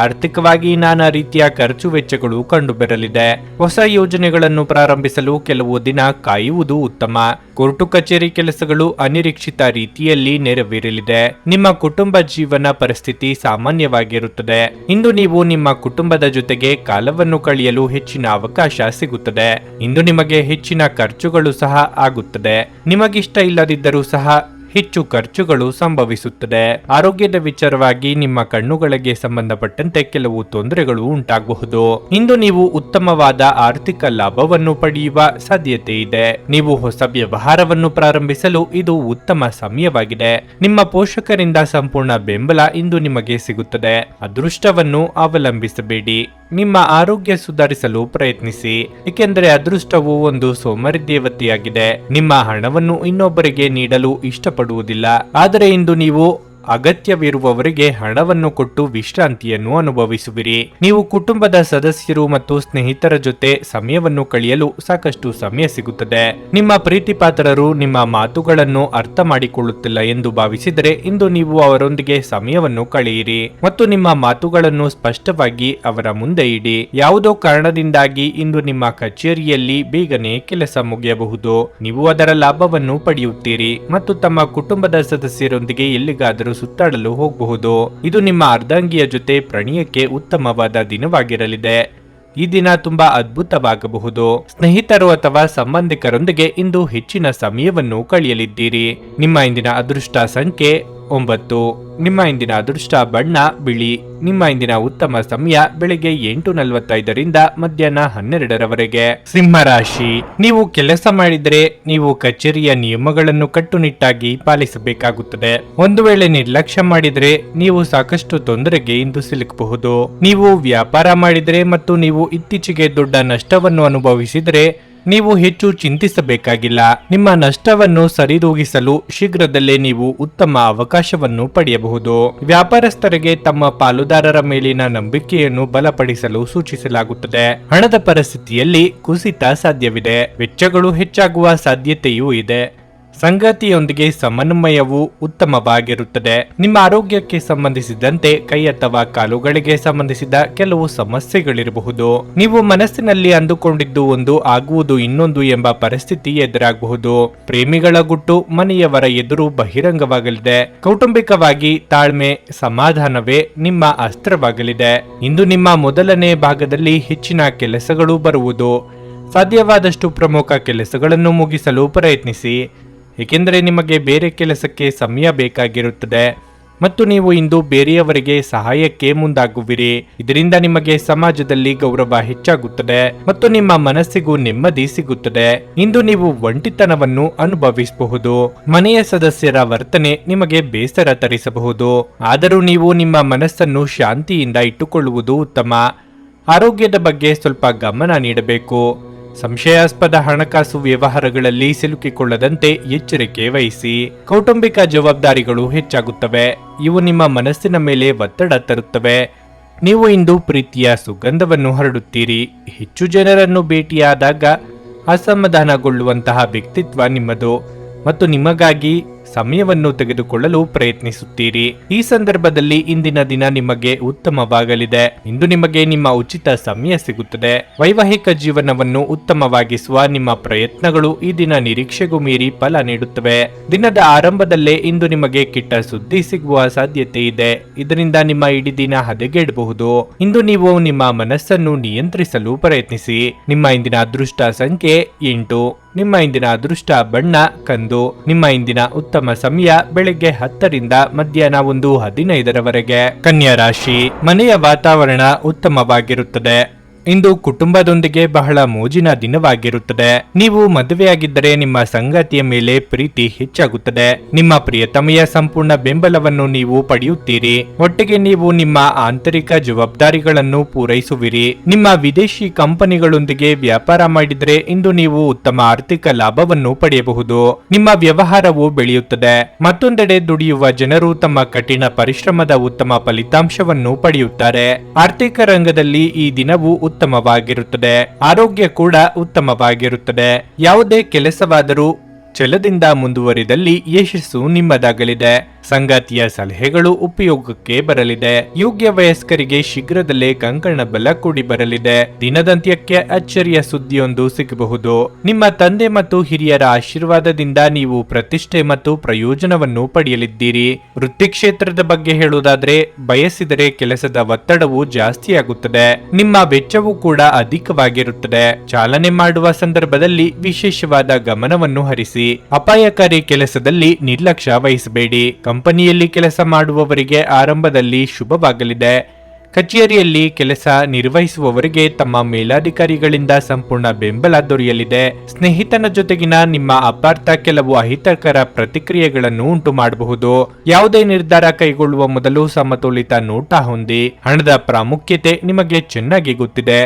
ಆರ್ಥಿಕವಾಗಿ ನಾನಾ ರೀತಿಯ ಖರ್ಚು ವೆಚ್ಚಗಳು ಕಂಡುಬರಲಿದೆ. ಹೊಸ ಯೋಜನೆಗಳನ್ನು ಪ್ರಾರಂಭಿಸಲು ಕೆಲವು ದಿನ ಕಾಯುವುದು ಉತ್ತಮ. ಕೋರ್ಟು ಕಚೇರಿ ಕೆಲಸಗಳು ಅನಿರೀಕ್ಷಿತ ರೀತಿಯಲ್ಲಿ ನೆರವೇರಲಿದೆ. ನಿಮ್ಮ ಕುಟುಂಬ ಜೀವನ ಪರಿಸ್ಥಿತಿ ಸಾಮಾನ್ಯವಾಗಿರುತ್ತದೆ. ಇಂದು ನೀವು ನಿಮ್ಮ ಕುಟುಂಬದ ಜೊತೆಗೆ ಕಾಲವನ್ನು ಕಳೆಯಲು ಹೆಚ್ಚಿನ ಅವಕಾಶ ಸಿಗುತ್ತದೆ. ಇಂದು ನಿಮಗೆ ಹೆಚ್ಚಿನ ಖರ್ಚುಗಳು ಸಹ ಆಗುತ್ತದೆ. ನಿಮಗಿಷ್ಟ ಇಲ್ಲದಿದ್ದರೂ ಸಹ ಹೆಚ್ಚು ಖರ್ಚುಗಳು ಸಂಭವಿಸುತ್ತದೆ. ಆರೋಗ್ಯದ ವಿಚಾರವಾಗಿ ನಿಮ್ಮ ಕಣ್ಣುಗಳಿಗೆ ಸಂಬಂಧಪಟ್ಟಂತೆ ಕೆಲವು ತೊಂದರೆಗಳು ಉಂಟಾಗಬಹುದು. ಇಂದು ನೀವು ಉತ್ತಮವಾದ ಆರ್ಥಿಕ ಲಾಭವನ್ನು ಪಡೆಯುವ ಸಾಧ್ಯತೆ ಇದೆ. ನೀವು ಹೊಸ ವ್ಯವಹಾರವನ್ನು ಪ್ರಾರಂಭಿಸಲು ಇದು ಉತ್ತಮ ಸಮಯವಾಗಿದೆ. ನಿಮ್ಮ ಪೋಷಕರಿಂದ ಸಂಪೂರ್ಣ ಬೆಂಬಲ ಇಂದು ನಿಮಗೆ ಸಿಗುತ್ತದೆ. ಅದೃಷ್ಟವನ್ನು ಅವಲಂಬಿಸಬೇಡಿ. ನಿಮ್ಮ ಆರೋಗ್ಯ ಸುಧಾರಿಸಲು ಪ್ರಯತ್ನಿಸಿ, ಏಕೆಂದರೆ ಅದೃಷ್ಟವು ಒಂದು ಸೋಮಾರಿ ದೇವತೆಯಾಗಿದೆ. ನಿಮ್ಮ ಹಣವನ್ನು ಇನ್ನೊಬ್ಬರಿಗೆ ನೀಡಲು ಇಷ್ಟಪಡುವುದಿಲ್ಲ, ಆದರೆ ಇಂದು ನೀವು ಅಗತ್ಯವಿರುವವರಿಗೆ ಹಣವನ್ನು ಕೊಟ್ಟು ವಿಶ್ರಾಂತಿಯನ್ನು ಅನುಭವಿಸುವಿರಿ. ನೀವು ಕುಟುಂಬದ ಸದಸ್ಯರು ಮತ್ತು ಸ್ನೇಹಿತರ ಜೊತೆ ಸಮಯವನ್ನು ಕಳೆಯಲು ಸಾಕಷ್ಟು ಸಮಯ ಸಿಗುತ್ತದೆ. ನಿಮ್ಮ ಪ್ರೀತಿಪಾತ್ರರು ನಿಮ್ಮ ಮಾತುಗಳನ್ನು ಅರ್ಥ ಮಾಡಿಕೊಳ್ಳುತ್ತಿಲ್ಲ ಎಂದು ಭಾವಿಸಿದರೆ ಇಂದು ನೀವು ಅವರೊಂದಿಗೆ ಸಮಯವನ್ನು ಕಳೆಯಿರಿ ಮತ್ತು ನಿಮ್ಮ ಮಾತುಗಳನ್ನು ಸ್ಪಷ್ಟವಾಗಿ ಅವರ ಮುಂದೆ ಇಡಿ. ಯಾವುದೋ ಕಾರಣದಿಂದಾಗಿ ಇಂದು ನಿಮ್ಮ ಕಚೇರಿಯಲ್ಲಿ ಬೇಗನೆ ಕೆಲಸ ಮುಗಿಯಬಹುದು. ನೀವು ಅದರ ಲಾಭವನ್ನು ಪಡೆಯುತ್ತೀರಿ ಮತ್ತು ತಮ್ಮ ಕುಟುಂಬದ ಸದಸ್ಯರೊಂದಿಗೆ ಎಲ್ಲಿಗಾದರೂ ಸುತ್ತಾಡಲು ಹೋಗಬಹುದು. ಇದು ನಿಮ್ಮ ಅರ್ಧಾಂಗಿಯ ಜೊತೆ ಪ್ರಣಯಕ್ಕೆ ಉತ್ತಮವಾದ ದಿನವಾಗಿರಲಿದೆ. ಈ ದಿನ ತುಂಬಾ ಅದ್ಭುತವಾಗಬಹುದು. ಸ್ನೇಹಿತರು ಅಥವಾ ಸಂಬಂಧಿಕರೊಂದಿಗೆ ಇಂದು ಹೆಚ್ಚಿನ ಸಮಯವನ್ನು ಕಳೆಯಲಿದ್ದೀರಿ. ನಿಮ್ಮ ಇಂದಿನ ಅದೃಷ್ಟ ಸಂಖ್ಯೆ 9. ನಿಮ್ಮ ಇಂದಿನ ಅದೃಷ್ಟ ಬಣ್ಣ ಬಿಳಿ. ನಿಮ್ಮ ಇಂದಿನ ಉತ್ತಮ ಸಮಯ ಬೆಳಿಗ್ಗೆ 8:45ರಿಂದ ಮಧ್ಯಾಹ್ನ 12ರವರೆಗೆ. ಸಿಂಹ ರಾಶಿ, ನೀವು ಕೆಲಸ ಮಾಡಿದರೆ ನೀವು ಕಚೇರಿಯ ನಿಯಮಗಳನ್ನು ಕಟ್ಟುನಿಟ್ಟಾಗಿ ಪಾಲಿಸಬೇಕಾಗುತ್ತದೆ. ಒಂದು ವೇಳೆ ನಿರ್ಲಕ್ಷ್ಯ ಮಾಡಿದರೆ ನೀವು ಸಾಕಷ್ಟು ತೊಂದರೆಗೆ ಇಂದು ಸಿಲುಕಬಹುದು. ನೀವು ವ್ಯಾಪಾರ ಮಾಡಿದರೆ ಮತ್ತು ನೀವು ಇತ್ತೀಚೆಗೆ ದೊಡ್ಡ ನಷ್ಟವನ್ನು ಅನುಭವಿಸಿದರೆ ನೀವು ಹೆಚ್ಚು ಚಿಂತಿಸಬೇಕಾಗಿಲ್ಲ. ನಿಮ್ಮ ನಷ್ಟವನ್ನು ಸರಿದೂಗಿಸಲು ಶೀಘ್ರದಲ್ಲೇ ನೀವು ಉತ್ತಮ ಅವಕಾಶವನ್ನು ಪಡೆಯಬಹುದು. ವ್ಯಾಪಾರಸ್ಥರಿಗೆ ತಮ್ಮ ಪಾಲುದಾರರ ಮೇಲಿನ ನಂಬಿಕೆಯನ್ನು ಬಲಪಡಿಸಲು ಸೂಚಿಸಲಾಗುತ್ತದೆ. ಹಣದ ಪರಿಸ್ಥಿತಿಯಲ್ಲಿ ಕುಸಿತ ಸಾಧ್ಯವಿದೆ. ವೆಚ್ಚಗಳು ಹೆಚ್ಚಾಗುವ ಸಾಧ್ಯತೆಯೂ ಇದೆ. ಸಂಗಾತಿಯೊಂದಿಗೆ ಸಮನ್ವಯವು ಉತ್ತಮವಾಗಿರುತ್ತದೆ. ನಿಮ್ಮ ಆರೋಗ್ಯಕ್ಕೆ ಸಂಬಂಧಿಸಿದಂತೆ ಕೈ ಅಥವಾ ಕಾಲುಗಳಿಗೆ ಸಂಬಂಧಿಸಿದ ಕೆಲವು ಸಮಸ್ಯೆಗಳಿರಬಹುದು. ನೀವು ಮನಸ್ಸಿನಲ್ಲಿ ಅಂದುಕೊಂಡಿದ್ದು ಒಂದು ಆಗುವುದು ಇನ್ನೊಂದು ಎಂಬ ಪರಿಸ್ಥಿತಿ ಎದುರಾಗಬಹುದು. ಪ್ರೇಮಿಗಳ ಗುಟ್ಟು ಮನೆಯವರ ಎದುರು ಬಹಿರಂಗವಾಗಲಿದೆ. ಕೌಟುಂಬಿಕವಾಗಿ ತಾಳ್ಮೆ, ಸಮಾಧಾನವೇ ನಿಮ್ಮ ಅಸ್ತ್ರವಾಗಲಿದೆ. ಇಂದು ನಿಮ್ಮ ಮೊದಲನೇ ಭಾಗದಲ್ಲಿ ಹೆಚ್ಚಿನ ಕೆಲಸಗಳು ಬರುವುದು. ಸಾಧ್ಯವಾದಷ್ಟು ಪ್ರಮುಖ ಕೆಲಸಗಳನ್ನು ಮುಗಿಸಲು ಪ್ರಯತ್ನಿಸಿ, ಏಕೆಂದರೆ ನಿಮಗೆ ಬೇರೆ ಕೆಲಸಕ್ಕೆ ಸಮಯ ಬೇಕಾಗಿರುತ್ತದೆ ಮತ್ತು ನೀವು ಇಂದು ಬೇರೆಯವರಿಗೆ ಸಹಾಯಕ್ಕೆ ಮುಂದಾಗುವಿರಿ. ಇದರಿಂದ ನಿಮಗೆ ಸಮಾಜದಲ್ಲಿ ಗೌರವ ಹೆಚ್ಚಾಗುತ್ತದೆ ಮತ್ತು ನಿಮ್ಮ ಮನಸ್ಸಿಗೂ ನೆಮ್ಮದಿ ಸಿಗುತ್ತದೆ. ಇಂದು ನೀವು ಒಂಟಿತನವನ್ನು ಅನುಭವಿಸಬಹುದು. ಮನೆಯ ಸದಸ್ಯರ ವರ್ತನೆ ನಿಮಗೆ ಬೇಸರ ತರಿಸಬಹುದು, ಆದರೂ ನೀವು ನಿಮ್ಮ ಮನಸ್ಸನ್ನು ಶಾಂತಿಯಿಂದ ಇಟ್ಟುಕೊಳ್ಳುವುದು ಉತ್ತಮ. ಆರೋಗ್ಯದ ಬಗ್ಗೆ ಸ್ವಲ್ಪ ಗಮನ ನೀಡಬೇಕು. ಸಂಶಯಾಸ್ಪದ ಹಣಕಾಸು ವ್ಯವಹಾರಗಳಲ್ಲಿ ಸಿಲುಕಿಕೊಳ್ಳದಂತೆ ಎಚ್ಚರಿಕೆ ವಹಿಸಿ. ಕೌಟುಂಬಿಕ ಜವಾಬ್ದಾರಿಗಳು ಹೆಚ್ಚಾಗುತ್ತವೆ. ಇವು ನಿಮ್ಮ ಮನಸ್ಸಿನ ಮೇಲೆ ಒತ್ತಡ ತರುತ್ತವೆ. ನೀವು ಇಂದು ಪ್ರೀತಿಯ ಸುಗಂಧವನ್ನು ಹರಡುತ್ತೀರಿ. ಹೆಚ್ಚು ಜನರನ್ನು ಭೇಟಿಯಾದಾಗ ಅಸಮಾಧಾನಗೊಳ್ಳುವಂತಹ ವ್ಯಕ್ತಿತ್ವ ನಿಮ್ಮದು ಮತ್ತು ನಿಮಗಾಗಿ ಸಮಯವನ್ನು ತೆಗೆದುಕೊಳ್ಳಲು ಪ್ರಯತ್ನಿಸುತ್ತೀರಿ. ಈ ಸಂದರ್ಭದಲ್ಲಿ ಇಂದಿನ ದಿನ ನಿಮಗೆ ಉತ್ತಮವಾಗಲಿದೆ. ಇಂದು ನಿಮಗೆ ನಿಮ್ಮ ಉಚಿತ ಸಮಯ ಸಿಗುತ್ತದೆ. ವೈವಾಹಿಕ ಜೀವನವನ್ನು ಉತ್ತಮವಾಗಿಸುವ ನಿಮ್ಮ ಪ್ರಯತ್ನಗಳು ಈ ದಿನ ನಿರೀಕ್ಷೆಗೂ ಮೀರಿ ಫಲ ನೀಡುತ್ತವೆ. ದಿನದ ಆರಂಭದಲ್ಲೇ ಇಂದು ನಿಮಗೆ ಕೆಟ್ಟ ಸುದ್ದಿ ಸಿಗುವ ಸಾಧ್ಯತೆ ಇದೆ. ಇದರಿಂದ ನಿಮ್ಮ ಇಡೀ ದಿನ ಹದಗೆಡಬಹುದು. ಇಂದು ನೀವು ನಿಮ್ಮ ಮನಸ್ಸನ್ನು ನಿಯಂತ್ರಿಸಲು ಪ್ರಯತ್ನಿಸಿ. ನಿಮ್ಮ ಇಂದಿನ ಅದೃಷ್ಟ ಸಂಖ್ಯೆ 8. ನಿಮ್ಮ ಇಂದಿನ ಅದೃಷ್ಟ ಬಣ್ಣ ಕಂದು. ನಿಮ್ಮ ಇಂದಿನ ಉತ್ತಮ ಸಮಯ ಬೆಳಗ್ಗೆ 10ರಿಂದ ಮಧ್ಯಾಹ್ನ 1:15ರವರೆಗೆ. ಕನ್ಯಾ ರಾಶಿ, ಮನೆಯ ವಾತಾವರಣ ಉತ್ತಮವಾಗಿರುತ್ತದೆ. ಇಂದು ಕುಟುಂಬದೊಂದಿಗೆ ಬಹಳ ಮೋಜಿನ ದಿನವಾಗಿರುತ್ತದೆ. ನೀವು ಮದುವೆಯಾಗಿದ್ದರೆ ನಿಮ್ಮ ಸಂಗಾತಿಯ ಮೇಲೆ ಪ್ರೀತಿ ಹೆಚ್ಚಾಗುತ್ತದೆ. ನಿಮ್ಮ ಪ್ರಿಯತಮೆಯ ಸಂಪೂರ್ಣ ಬೆಂಬಲವನ್ನು ನೀವು ಪಡೆಯುತ್ತೀರಿ. ಒಟ್ಟಿಗೆ ನೀವು ನಿಮ್ಮ ಆಂತರಿಕ ಜವಾಬ್ದಾರಿಗಳನ್ನು ಪೂರೈಸುವಿರಿ. ನಿಮ್ಮ ವಿದೇಶಿ ಕಂಪನಿಗಳೊಂದಿಗೆ ವ್ಯಾಪಾರ ಮಾಡಿದರೆ ಇಂದು ನೀವು ಉತ್ತಮ ಆರ್ಥಿಕ ಲಾಭವನ್ನು ಪಡೆಯಬಹುದು. ನಿಮ್ಮ ವ್ಯವಹಾರವು ಬೆಳೆಯುತ್ತದೆ. ಮತ್ತೊಂದೆಡೆ ದುಡಿಯುವ ಜನರು ತಮ್ಮ ಕಠಿಣ ಪರಿಶ್ರಮದ ಉತ್ತಮ ಫಲಿತಾಂಶವನ್ನು ಪಡೆಯುತ್ತಾರೆ. ಆರ್ಥಿಕ ರಂಗದಲ್ಲಿ ಈ ದಿನವು ಉತ್ತಮವಾಗಿರುತ್ತದೆ. ಆರೋಗ್ಯ ಕೂಡ ಉತ್ತಮವಾಗಿರುತ್ತದೆ. ಯಾವುದೇ ಕೆಲಸವಾದರೂ ಛಲದಿಂದ ಮುಂದುವರಿದಲ್ಲಿ ಯಶಸ್ಸು ನಿಮ್ಮದಾಗಲಿದೆ. ಸಂಗಾತಿಯ ಸಲಹೆಗಳು ಉಪಯೋಗಕ್ಕೆ ಬರಲಿದೆ. ಯೋಗ್ಯ ವಯಸ್ಕರಿಗೆ ಶೀಘ್ರದಲ್ಲೇ ಕಂಕಣ ಬಲ ಕೂಡಿ ಬರಲಿದೆ. ದಿನದಂತ್ಯಕ್ಕೆ ಅಚ್ಚರಿಯ ಸುದ್ದಿಯೊಂದು ಸಿಗಬಹುದು. ನಿಮ್ಮ ತಂದೆ ಮತ್ತು ಹಿರಿಯರ ಆಶೀರ್ವಾದದಿಂದ ನೀವು ಪ್ರತಿಷ್ಠೆ ಮತ್ತು ಪ್ರಯೋಜನವನ್ನು ಪಡೆಯಲಿದ್ದೀರಿ. ವೃತ್ತಿ ಕ್ಷೇತ್ರದ ಬಗ್ಗೆ ಹೇಳುವುದಾದ್ರೆ, ಬಯಸಿದರೆ ಕೆಲಸದ ಒತ್ತಡವು ಜಾಸ್ತಿಯಾಗುತ್ತದೆ. ನಿಮ್ಮ ವೆಚ್ಚವೂ ಕೂಡ ಅಧಿಕವಾಗಿರುತ್ತದೆ. ಚಾಲನೆ ಮಾಡುವ ಸಂದರ್ಭದಲ್ಲಿ ವಿಶೇಷವಾದ ಗಮನವನ್ನು ಹರಿಸಿ. ಅಪಾಯಕಾರಿ ಕೆಲಸದಲ್ಲಿ ನಿರ್ಲಕ್ಷ್ಯ ವಹಿಸಬೇಡಿ. ಕಂಪನಿಯಲ್ಲಿ ಕೆಲಸ ಮಾಡುವವರಿಗೆ ಆರಂಭದಲ್ಲಿ ಶುಭವಾಗಲಿದೆ. ಕಚೇರಿಯಲ್ಲಿ ಕೆಲಸ ನಿರ್ವಹಿಸುವವರಿಗೆ ತಮ್ಮ ಮೇಲಾಧಿಕಾರಿಗಳಿಂದ ಸಂಪೂರ್ಣ ಬೆಂಬಲ ದೊರೆಯಲಿದೆ. ಸ್ನೇಹಿತನ ಜೊತೆಗಿನ ನಿಮ್ಮ ಅಪಾರ್ಥ ಕೆಲವು ಅಹಿತಕರ ಪ್ರತಿಕ್ರಿಯೆಗಳನ್ನು ಉಂಟು ಮಾಡಬಹುದು. ಯಾವುದೇ ನಿರ್ಧಾರ ಕೈಗೊಳ್ಳುವ ಮೊದಲು ಸಮತೋಲಿತ ನೋಟ ಹೊಂದಿ. ಹಣದ ಪ್ರಾಮುಖ್ಯತೆ ನಿಮಗೆ ಚೆನ್ನಾಗಿ ಗೊತ್ತಿದೆ.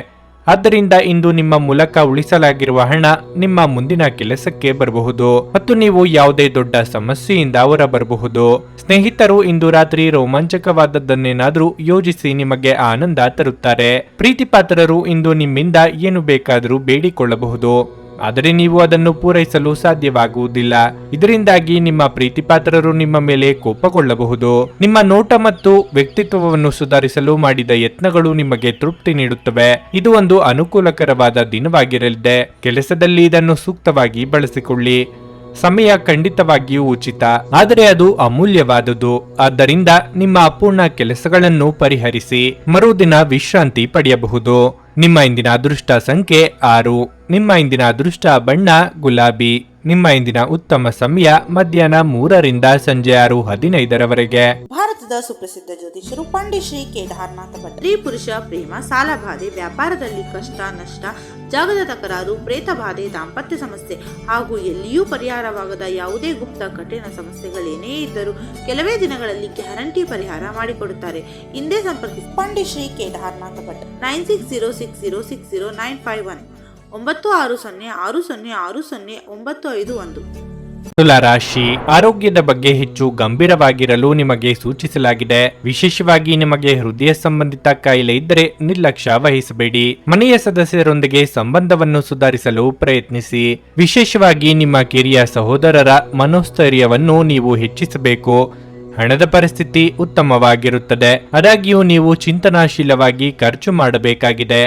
ಆದ್ದರಿಂದ ಇಂದು ನಿಮ್ಮ ಮೂಲಕ ಉಳಿಸಲಾಗಿರುವ ಹಣ ನಿಮ್ಮ ಮುಂದಿನ ಕೆಲಸಕ್ಕೆ ಬರಬಹುದು ಮತ್ತು ನೀವು ಯಾವುದೇ ದೊಡ್ಡ ಸಮಸ್ಯೆಯಿಂದ ಹೊರಬರಬಹುದು. ಸ್ನೇಹಿತರು ಇಂದು ರಾತ್ರಿ ರೋಮಾಂಚಕವಾದದ್ದನ್ನೇನಾದ್ರೂ ಯೋಜಿಸಿ ನಿಮಗೆ ಆನಂದ ತರುತ್ತಾರೆ. ಪ್ರೀತಿಪಾತ್ರರು ಇಂದು ನಿಮ್ಮಿಂದ ಏನು ಬೇಕಾದರೂ ಬೇಡಿಕೊಳ್ಳಬಹುದು, ಆದರೆ ನೀವು ಅದನ್ನು ಪೂರೈಸಲು ಸಾಧ್ಯವಾಗುವುದಿಲ್ಲ. ಇದರಿಂದಾಗಿ ನಿಮ್ಮ ಪ್ರೀತಿಪಾತ್ರರು ನಿಮ್ಮ ಮೇಲೆ ಕೋಪಗೊಳ್ಳಬಹುದು. ನಿಮ್ಮ ನೋಟ ಮತ್ತು ವ್ಯಕ್ತಿತ್ವವನ್ನು ಸುಧಾರಿಸಲು ಮಾಡಿದ ಯತ್ನಗಳು ನಿಮಗೆ ತೃಪ್ತಿ ನೀಡುತ್ತವೆ. ಇದು ಒಂದು ಅನುಕೂಲಕರವಾದ ದಿನವಾಗಿರಲಿದೆ. ಕೆಲಸದಲ್ಲಿ ಇದನ್ನು ಸೂಕ್ತವಾಗಿ ಬಳಸಿಕೊಳ್ಳಿ. ಸಮಯ ಖಂಡಿತವಾಗಿಯೂ ಉಚಿತ, ಆದರೆ ಅದು ಅಮೂಲ್ಯವಾದುದು. ಆದ್ದರಿಂದ ನಿಮ್ಮ ಅಪೂರ್ಣ ಕೆಲಸಗಳನ್ನು ಪರಿಹರಿಸಿ ಮರುದಿನ ವಿಶ್ರಾಂತಿ ಪಡೆಯಬಹುದು. ನಿಮ್ಮ ಇಂದಿನ ಅದೃಷ್ಟ ಸಂಖ್ಯೆ 6. ನಿಮ್ಮ ಇಂದಿನ ಅದೃಷ್ಟ ಬಣ್ಣ ಗುಲಾಬಿ. ನಿಮ್ಮ ಇಂದಿನ ಉತ್ತಮ ಸಮಯ ಮಧ್ಯಾಹ್ನ 3ರಿಂದ ಸಂಜೆ 6:15 ಭಾರತದ ಸುಪ್ರಸಿದ್ಧ ಜ್ಯೋತಿಷರು ಪಂಡಿತ್ ಶ್ರೀ ಕೇದಾರನಾಥ ಭಟ್. ಸ್ತ್ರೀ ಪುರುಷ ಪ್ರೇಮ, ಸಾಲಬಾಧೆ, ವ್ಯಾಪಾರದಲ್ಲಿ ಕಷ್ಟ ನಷ್ಟ, ಜಾಗದ ತಕರಾರು, ಪ್ರೇತ ಬಾಧೆ, ದಾಂಪತ್ಯ ಸಮಸ್ಯೆ ಹಾಗೂ ಎಲ್ಲಿಯೂ ಪರಿಹಾರವಾಗದ ಯಾವುದೇ ಗುಪ್ತ ಕಠಿಣ ಸಮಸ್ಯೆಗಳೇನೇ ಇದ್ದರೂ ಕೆಲವೇ ದಿನಗಳಲ್ಲಿ ಗ್ಯಾರಂಟಿ ಪರಿಹಾರ ಮಾಡಿಕೊಡುತ್ತಾರೆ. ಹಿಂದೆ ಸಂಪರ್ಕಿಸಿ ಪಂಡಿತ್ ಶ್ರೀ ಕೇದಾರನಾಥ ಭಟ್ 9606060951 9606060951. ತುಲಾ ರಾಶಿ, ಆರೋಗ್ಯದ ಬಗ್ಗೆ ಹೆಚ್ಚು ಗಂಭೀರವಾಗಿರಲು ನಿಮಗೆ ಸೂಚಿಸಲಾಗಿದೆ. ವಿಶೇಷವಾಗಿ ನಿಮಗೆ ಹೃದಯ ಸಂಬಂಧಿತ ಕಾಯಿಲೆ ಇದ್ದರೆ ನಿರ್ಲಕ್ಷ್ಯ ವಹಿಸಬೇಡಿ. ಮನೆಯ ಸದಸ್ಯರೊಂದಿಗೆ ಸಂಬಂಧವನ್ನು ಸುಧಾರಿಸಲು ಪ್ರಯತ್ನಿಸಿ. ವಿಶೇಷವಾಗಿ ನಿಮ್ಮ ಕಿರಿಯ ಸಹೋದರರ ಮನೋಸ್ಥೈರ್ಯವನ್ನು ನೀವು ಹೆಚ್ಚಿಸಬೇಕು. ಹಣದ ಪರಿಸ್ಥಿತಿ ಉತ್ತಮವಾಗಿರುತ್ತದೆ. ಆದಾಗ್ಯೂ ನೀವು ಚಿಂತನಾಶೀಲವಾಗಿ ಖರ್ಚು ಮಾಡಬೇಕಾಗಿದೆ.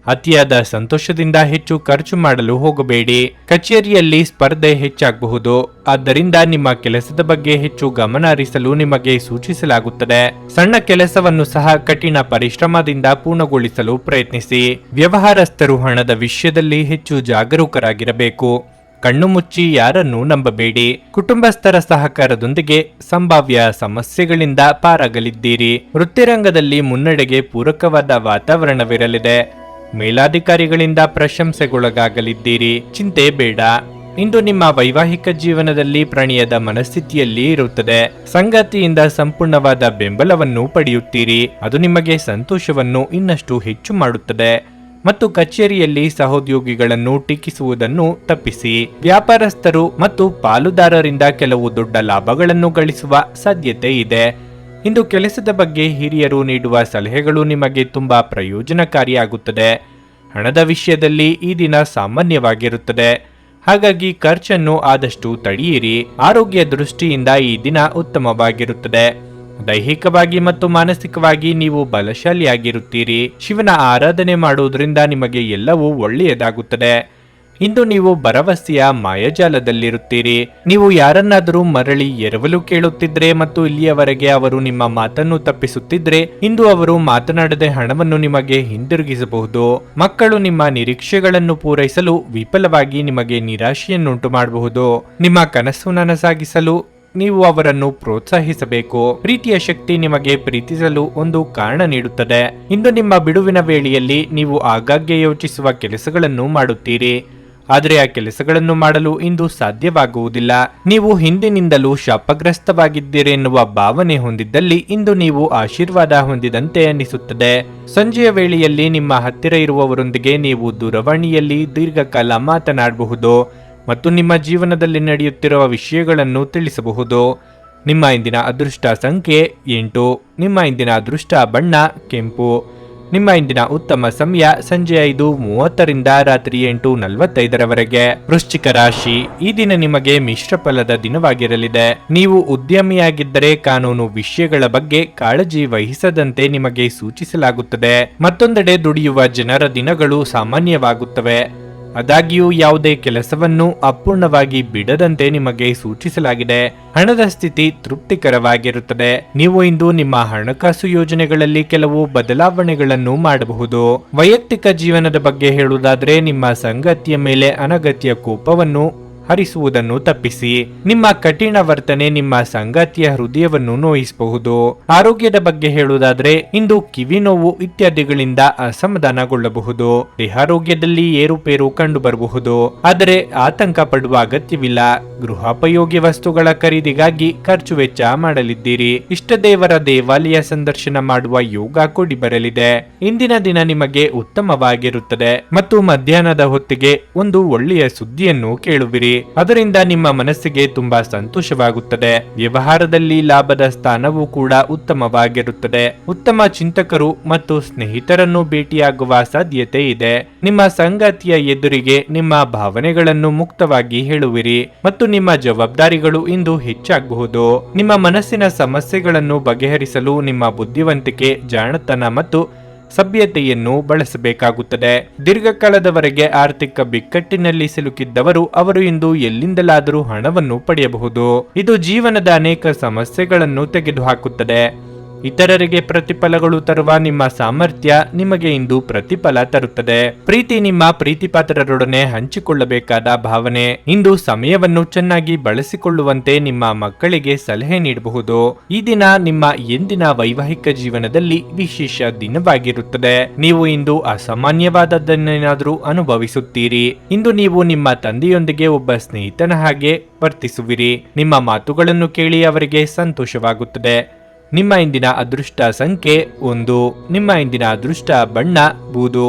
ಅತಿಯಾದ ಸಂತೋಷದಿಂದ ಹೆಚ್ಚು ಖರ್ಚು ಮಾಡಲು ಹೋಗಬೇಡಿ. ಕಚೇರಿಯಲ್ಲಿ ಸ್ಪರ್ಧೆ ಹೆಚ್ಚಾಗಬಹುದು. ಆದ್ದರಿಂದ ನಿಮ್ಮ ಕೆಲಸದ ಬಗ್ಗೆ ಹೆಚ್ಚು ಗಮನ ಹರಿಸಲು ನಿಮಗೆ ಸೂಚಿಸಲಾಗುತ್ತದೆ. ಸಣ್ಣ ಕೆಲಸವನ್ನು ಸಹ ಕಠಿಣ ಪರಿಶ್ರಮದಿಂದ ಪೂರ್ಣಗೊಳಿಸಲು ಪ್ರಯತ್ನಿಸಿ. ವ್ಯವಹಾರಸ್ಥರು ಹಣದ ವಿಷಯದಲ್ಲಿ ಹೆಚ್ಚು ಜಾಗರೂಕರಾಗಿರಬೇಕು. ಕಣ್ಣು ಮುಚ್ಚಿ ಯಾರನ್ನೂ ನಂಬಬೇಡಿ. ಕುಟುಂಬಸ್ಥರ ಸಹಕಾರದೊಂದಿಗೆ ಸಂಭಾವ್ಯ ಸಮಸ್ಯೆಗಳಿಂದ ಪಾರಾಗಲಿದ್ದೀರಿ. ವೃತ್ತಿರಂಗದಲ್ಲಿ ಮುನ್ನಡೆಗೆ ಪೂರಕವಾದ ವಾತಾವರಣವಿರಲಿದೆ. ಮೇಲಾಧಿಕಾರಿಗಳಿಂದ ಪ್ರಶಂಸೆಗೊಳಗಾಗಲಿದ್ದೀರಿ. ಚಿಂತೆ ಬೇಡ. ಇಂದು ನಿಮ್ಮ ವೈವಾಹಿಕ ಜೀವನದಲ್ಲಿ ಪ್ರಣಯದ ಮನಸ್ಥಿತಿಯಲ್ಲಿ ಇರುತ್ತದೆ. ಸಂಗಾತಿಯಿಂದ ಸಂಪೂರ್ಣವಾದ ಬೆಂಬಲವನ್ನು ಪಡೆಯುತ್ತೀರಿ. ಅದು ನಿಮಗೆ ಸಂತೋಷವನ್ನು ಇನ್ನಷ್ಟು ಹೆಚ್ಚು ಮಾಡುತ್ತದೆ ಮತ್ತು ಕಚೇರಿಯಲ್ಲಿ ಸಹೋದ್ಯೋಗಿಗಳನ್ನು ಟೀಕಿಸುವುದನ್ನು ತಪ್ಪಿಸಿ. ವ್ಯಾಪಾರಸ್ಥರು ಮತ್ತು ಪಾಲುದಾರರಿಂದ ಕೆಲವು ದೊಡ್ಡ ಲಾಭಗಳನ್ನು ಗಳಿಸುವ ಸಾಧ್ಯತೆ ಇದೆ. ಇಂದು ಕೆಲಸದ ಬಗ್ಗೆ ಹಿರಿಯರು ನೀಡುವ ಸಲಹೆಗಳು ನಿಮಗೆ ತುಂಬಾ ಪ್ರಯೋಜನಕಾರಿಯಾಗುತ್ತದೆ. ಹಣದ ವಿಷಯದಲ್ಲಿ ಈ ದಿನ ಸಾಮಾನ್ಯವಾಗಿರುತ್ತದೆ. ಹಾಗಾಗಿ ಖರ್ಚನ್ನು ಆದಷ್ಟು ತಡೆಯಿರಿ. ಆರೋಗ್ಯ ದೃಷ್ಟಿಯಿಂದ ಈ ದಿನ ಉತ್ತಮವಾಗಿರುತ್ತದೆ. ದೈಹಿಕವಾಗಿ ಮತ್ತು ಮಾನಸಿಕವಾಗಿ ನೀವು ಬಲಶಾಲಿಯಾಗಿರುತ್ತೀರಿ. ಶಿವನ ಆರಾಧನೆ ಮಾಡುವುದರಿಂದ ನಿಮಗೆ ಎಲ್ಲವೂ ಒಳ್ಳೆಯದಾಗುತ್ತದೆ. ಇಂದು ನೀವು ಭರವಸೆಯ ಮಾಯಜಾಲದಲ್ಲಿರುತ್ತೀರಿ. ನೀವು ಯಾರನ್ನಾದರೂ ಮರಳಿ ಎರವಲು ಕೇಳುತ್ತಿದ್ರೆ ಮತ್ತು ಇಲ್ಲಿಯವರೆಗೆ ಅವರು ನಿಮ್ಮ ಮಾತನ್ನು ತಪ್ಪಿಸುತ್ತಿದ್ರೆ, ಇಂದು ಅವರು ಮಾತನಾಡದೆ ಹಣವನ್ನು ನಿಮಗೆ ಹಿಂದಿರುಗಿಸಬಹುದು. ಮಕ್ಕಳು ನಿಮ್ಮ ನಿರೀಕ್ಷೆಗಳನ್ನು ಪೂರೈಸಲು ವಿಫಲವಾಗಿ ನಿಮಗೆ ನಿರಾಶೆಯನ್ನುಂಟು ಮಾಡಬಹುದು. ನಿಮ್ಮ ಕನಸು ನನಸಾಗಿಸಲು ನೀವು ಅವರನ್ನು ಪ್ರೋತ್ಸಾಹಿಸಬೇಕು. ಪ್ರೀತಿಯ ಶಕ್ತಿ ನಿಮಗೆ ಪ್ರೀತಿಸಲು ಒಂದು ಕಾರಣ ನೀಡುತ್ತದೆ. ಇಂದು ನಿಮ್ಮ ಬಿಡುವಿನ ವೇಳೆಯಲ್ಲಿ ನೀವು ಆಗಾಗ್ಗೆ ಯೋಚಿಸುವ ಕೆಲಸಗಳನ್ನು ಮಾಡುತ್ತೀರಿ. ಆದರೆ ಆ ಕೆಲಸಗಳನ್ನು ಮಾಡಲು ಇಂದು ಸಾಧ್ಯವಾಗುವುದಿಲ್ಲ. ನೀವು ಹಿಂದಿನಿಂದಲೂ ಶಾಪಗ್ರಸ್ತವಾಗಿದ್ದೀರಿ ಎನ್ನುವ ಭಾವನೆ ಹೊಂದಿದ್ದಲ್ಲಿ ಇಂದು ನೀವು ಆಶೀರ್ವಾದ ಹೊಂದಿದಂತೆ ಅನಿಸುತ್ತದೆ. ಸಂಜೆಯ ವೇಳೆಯಲ್ಲಿ ನಿಮ್ಮ ಹತ್ತಿರ ಇರುವವರೊಂದಿಗೆ ನೀವು ದೂರವಾಣಿಯಲ್ಲಿ ದೀರ್ಘಕಾಲ ಮಾತನಾಡಬಹುದು ಮತ್ತು ನಿಮ್ಮ ಜೀವನದಲ್ಲಿ ನಡೆಯುತ್ತಿರುವ ವಿಷಯಗಳನ್ನು ತಿಳಿಸಬಹುದು. ನಿಮ್ಮ ಇಂದಿನ ಅದೃಷ್ಟ ಸಂಖ್ಯೆ 8. ನಿಮ್ಮ ಇಂದಿನ ಅದೃಷ್ಟ ಬಣ್ಣ ಕೆಂಪು. ನಿಮ್ಮ ಇಂದಿನ ಉತ್ತಮ ಸಮಯ ಸಂಜೆ 5:30 ರಾತ್ರಿ 8:45 ವೃಶ್ಚಿಕ ರಾಶಿ, ಈ ದಿನ ನಿಮಗೆ ಮಿಶ್ರ ಫಲದ ದಿನವಾಗಿರಲಿದೆ. ನೀವು ಉದ್ಯಮಿಯಾಗಿದ್ದರೆ ಕಾನೂನು ವಿಷಯಗಳ ಬಗ್ಗೆ ಕಾಳಜಿ ವಹಿಸದಂತೆ ನಿಮಗೆ ಸೂಚಿಸಲಾಗುತ್ತದೆ. ಮತ್ತೊಂದೆಡೆ ದುಡಿಯುವ ಜನರ ದಿನಗಳು ಸಾಮಾನ್ಯವಾಗುತ್ತವೆ. ಆದಾಗ್ಯೂ ಯಾವುದೇ ಕೆಲಸವನ್ನು ಅಪೂರ್ಣವಾಗಿ ಬಿಡದಂತೆ ನಿಮಗೆ ಸೂಚಿಸಲಾಗಿದೆ. ಹಣದ ಸ್ಥಿತಿ ತೃಪ್ತಿಕರವಾಗಿರುತ್ತದೆ. ನೀವು ಇಂದು ನಿಮ್ಮ ಹಣಕಾಸು ಯೋಜನೆಗಳಲ್ಲಿ ಕೆಲವು ಬದಲಾವಣೆಗಳನ್ನು ಮಾಡಬಹುದು. ವೈಯಕ್ತಿಕ ಜೀವನದ ಬಗ್ಗೆ ಹೇಳುವುದಾದರೆ ನಿಮ್ಮ ಸಂಗಾತಿಯ ಮೇಲೆ ಅನಗತ್ಯ ಕೋಪವನ್ನು ಹರಿಸುವುದನ್ನು ತಪ್ಪಿಸಿ. ನಿಮ್ಮ ಕಠಿಣ ವರ್ತನೆ ನಿಮ್ಮ ಸಂಗಾತಿಯ ಹೃದಯವನ್ನು ನೋಯಿಸಬಹುದು. ಆರೋಗ್ಯದ ಬಗ್ಗೆ ಹೇಳುವುದಾದ್ರೆ ಇಂದು ಕಿವಿ ನೋವು ಇತ್ಯಾದಿಗಳಿಂದ ಅಸಮಾಧಾನಗೊಳ್ಳಬಹುದು. ದೇಹಾರೋಗ್ಯದಲ್ಲಿ ಏರುಪೇರು ಕಂಡು ಬರಬಹುದು. ಆದರೆ ಆತಂಕ ಪಡುವ ಅಗತ್ಯವಿಲ್ಲ. ಗೃಹೋಪಯೋಗಿ ವಸ್ತುಗಳ ಖರೀದಿಗಾಗಿ ಖರ್ಚು ವೆಚ್ಚ ಮಾಡಲಿದ್ದೀರಿ. ಇಷ್ಟ ದೇವರ ದೇವಾಲಯ ಸಂದರ್ಶನ ಮಾಡುವ ಯೋಗ ಕೂಡಿ ಬರಲಿದೆ. ಇಂದಿನ ದಿನ ನಿಮಗೆ ಉತ್ತಮವಾಗಿರುತ್ತದೆ ಮತ್ತು ಮಧ್ಯಾಹ್ನದ ಹೊತ್ತಿಗೆ ಒಂದು ಒಳ್ಳೆಯ ಸುದ್ದಿಯನ್ನು ಕೇಳುವಿರಿ. ಅದರಿಂದ ನಿಮ್ಮ ಮನಸ್ಸಿಗೆ ತುಂಬಾ ಸಂತೋಷವಾಗುತ್ತದೆ. ವ್ಯವಹಾರದಲ್ಲಿ ಲಾಭದ ಸ್ಥಾನವೂ ಕೂಡ ಉತ್ತಮವಾಗಿರುತ್ತದೆ. ಉತ್ತಮ ಚಿಂತಕರು ಮತ್ತು ಸ್ನೇಹಿತರನ್ನು ಭೇಟಿಯಾಗುವ ಸಾಧ್ಯತೆ ಇದೆ. ನಿಮ್ಮ ಸಂಗಾತಿಯ ಎದುರಿಗೆ ನಿಮ್ಮ ಭಾವನೆಗಳನ್ನು ಮುಕ್ತವಾಗಿ ಹೇಳುವಿರಿ ಮತ್ತು ನಿಮ್ಮ ಜವಾಬ್ದಾರಿಗಳು ಇಂದು ಹೆಚ್ಚಾಗಬಹುದು. ನಿಮ್ಮ ಮನಸ್ಸಿನ ಸಮಸ್ಯೆಗಳನ್ನು ಬಗೆಹರಿಸಲು ನಿಮ್ಮ ಬುದ್ಧಿವಂತಿಕೆ, ಜಾಣತನ ಮತ್ತು ಸಭ್ಯತೆಯನ್ನು ಬಳಸಬೇಕಾಗುತ್ತದೆ. ದೀರ್ಘಕಾಲದವರೆಗೆ ಆರ್ಥಿಕ ಬಿಕ್ಕಟ್ಟಿನಲ್ಲಿ ಸಿಲುಕಿದ್ದವರು ಅವರು ಇಂದು ಎಲ್ಲಿಂದಲಾದರೂ ಹಣವನ್ನು ಪಡೆಯಬಹುದು. ಇದು ಜೀವನದ ಅನೇಕ ಸಮಸ್ಯೆಗಳನ್ನು ತೆಗೆದುಹಾಕುತ್ತದೆ. ಇತರರಿಗೆ ಪ್ರತಿಫಲಗಳು ತರುವ ನಿಮ್ಮ ಸಾಮರ್ಥ್ಯ ನಿಮಗೆ ಇಂದು ಪ್ರತಿಫಲ ತರುತ್ತದೆ. ಪ್ರೀತಿ ನಿಮ್ಮ ಪ್ರೀತಿಪಾತ್ರರೊಡನೆ ಹಂಚಿಕೊಳ್ಳಬೇಕಾದ ಭಾವನೆ. ಇಂದು ಸಮಯವನ್ನು ಚೆನ್ನಾಗಿ ಬಳಸಿಕೊಳ್ಳುವಂತೆ ನಿಮ್ಮ ಮಕ್ಕಳಿಗೆ ಸಲಹೆ ನೀಡಬಹುದು. ಈ ದಿನ ನಿಮ್ಮ ಎಂದಿನ ವೈವಾಹಿಕ ಜೀವನದಲ್ಲಿ ವಿಶೇಷ ದಿನವಾಗಿರುತ್ತದೆ. ನೀವು ಇಂದು ಅಸಾಮಾನ್ಯವಾದದ್ದನ್ನೇನಾದರೂ ಅನುಭವಿಸುತ್ತೀರಿ. ಇಂದು ನೀವು ನಿಮ್ಮ ತಂದೆಯೊಂದಿಗೆ ಒಬ್ಬ ಸ್ನೇಹಿತನ ಹಾಗೆ ವರ್ತಿಸುವಿರಿ. ನಿಮ್ಮ ಮಾತುಗಳನ್ನು ಕೇಳಿ ಅವರಿಗೆ ಸಂತೋಷವಾಗುತ್ತದೆ. ನಿಮ್ಮ ಇಂದಿನ ಅದೃಷ್ಟ ಸಂಖ್ಯೆ 1. ನಿಮ್ಮ ಇಂದಿನ ಅದೃಷ್ಟ ಬಣ್ಣ ಬೂದು.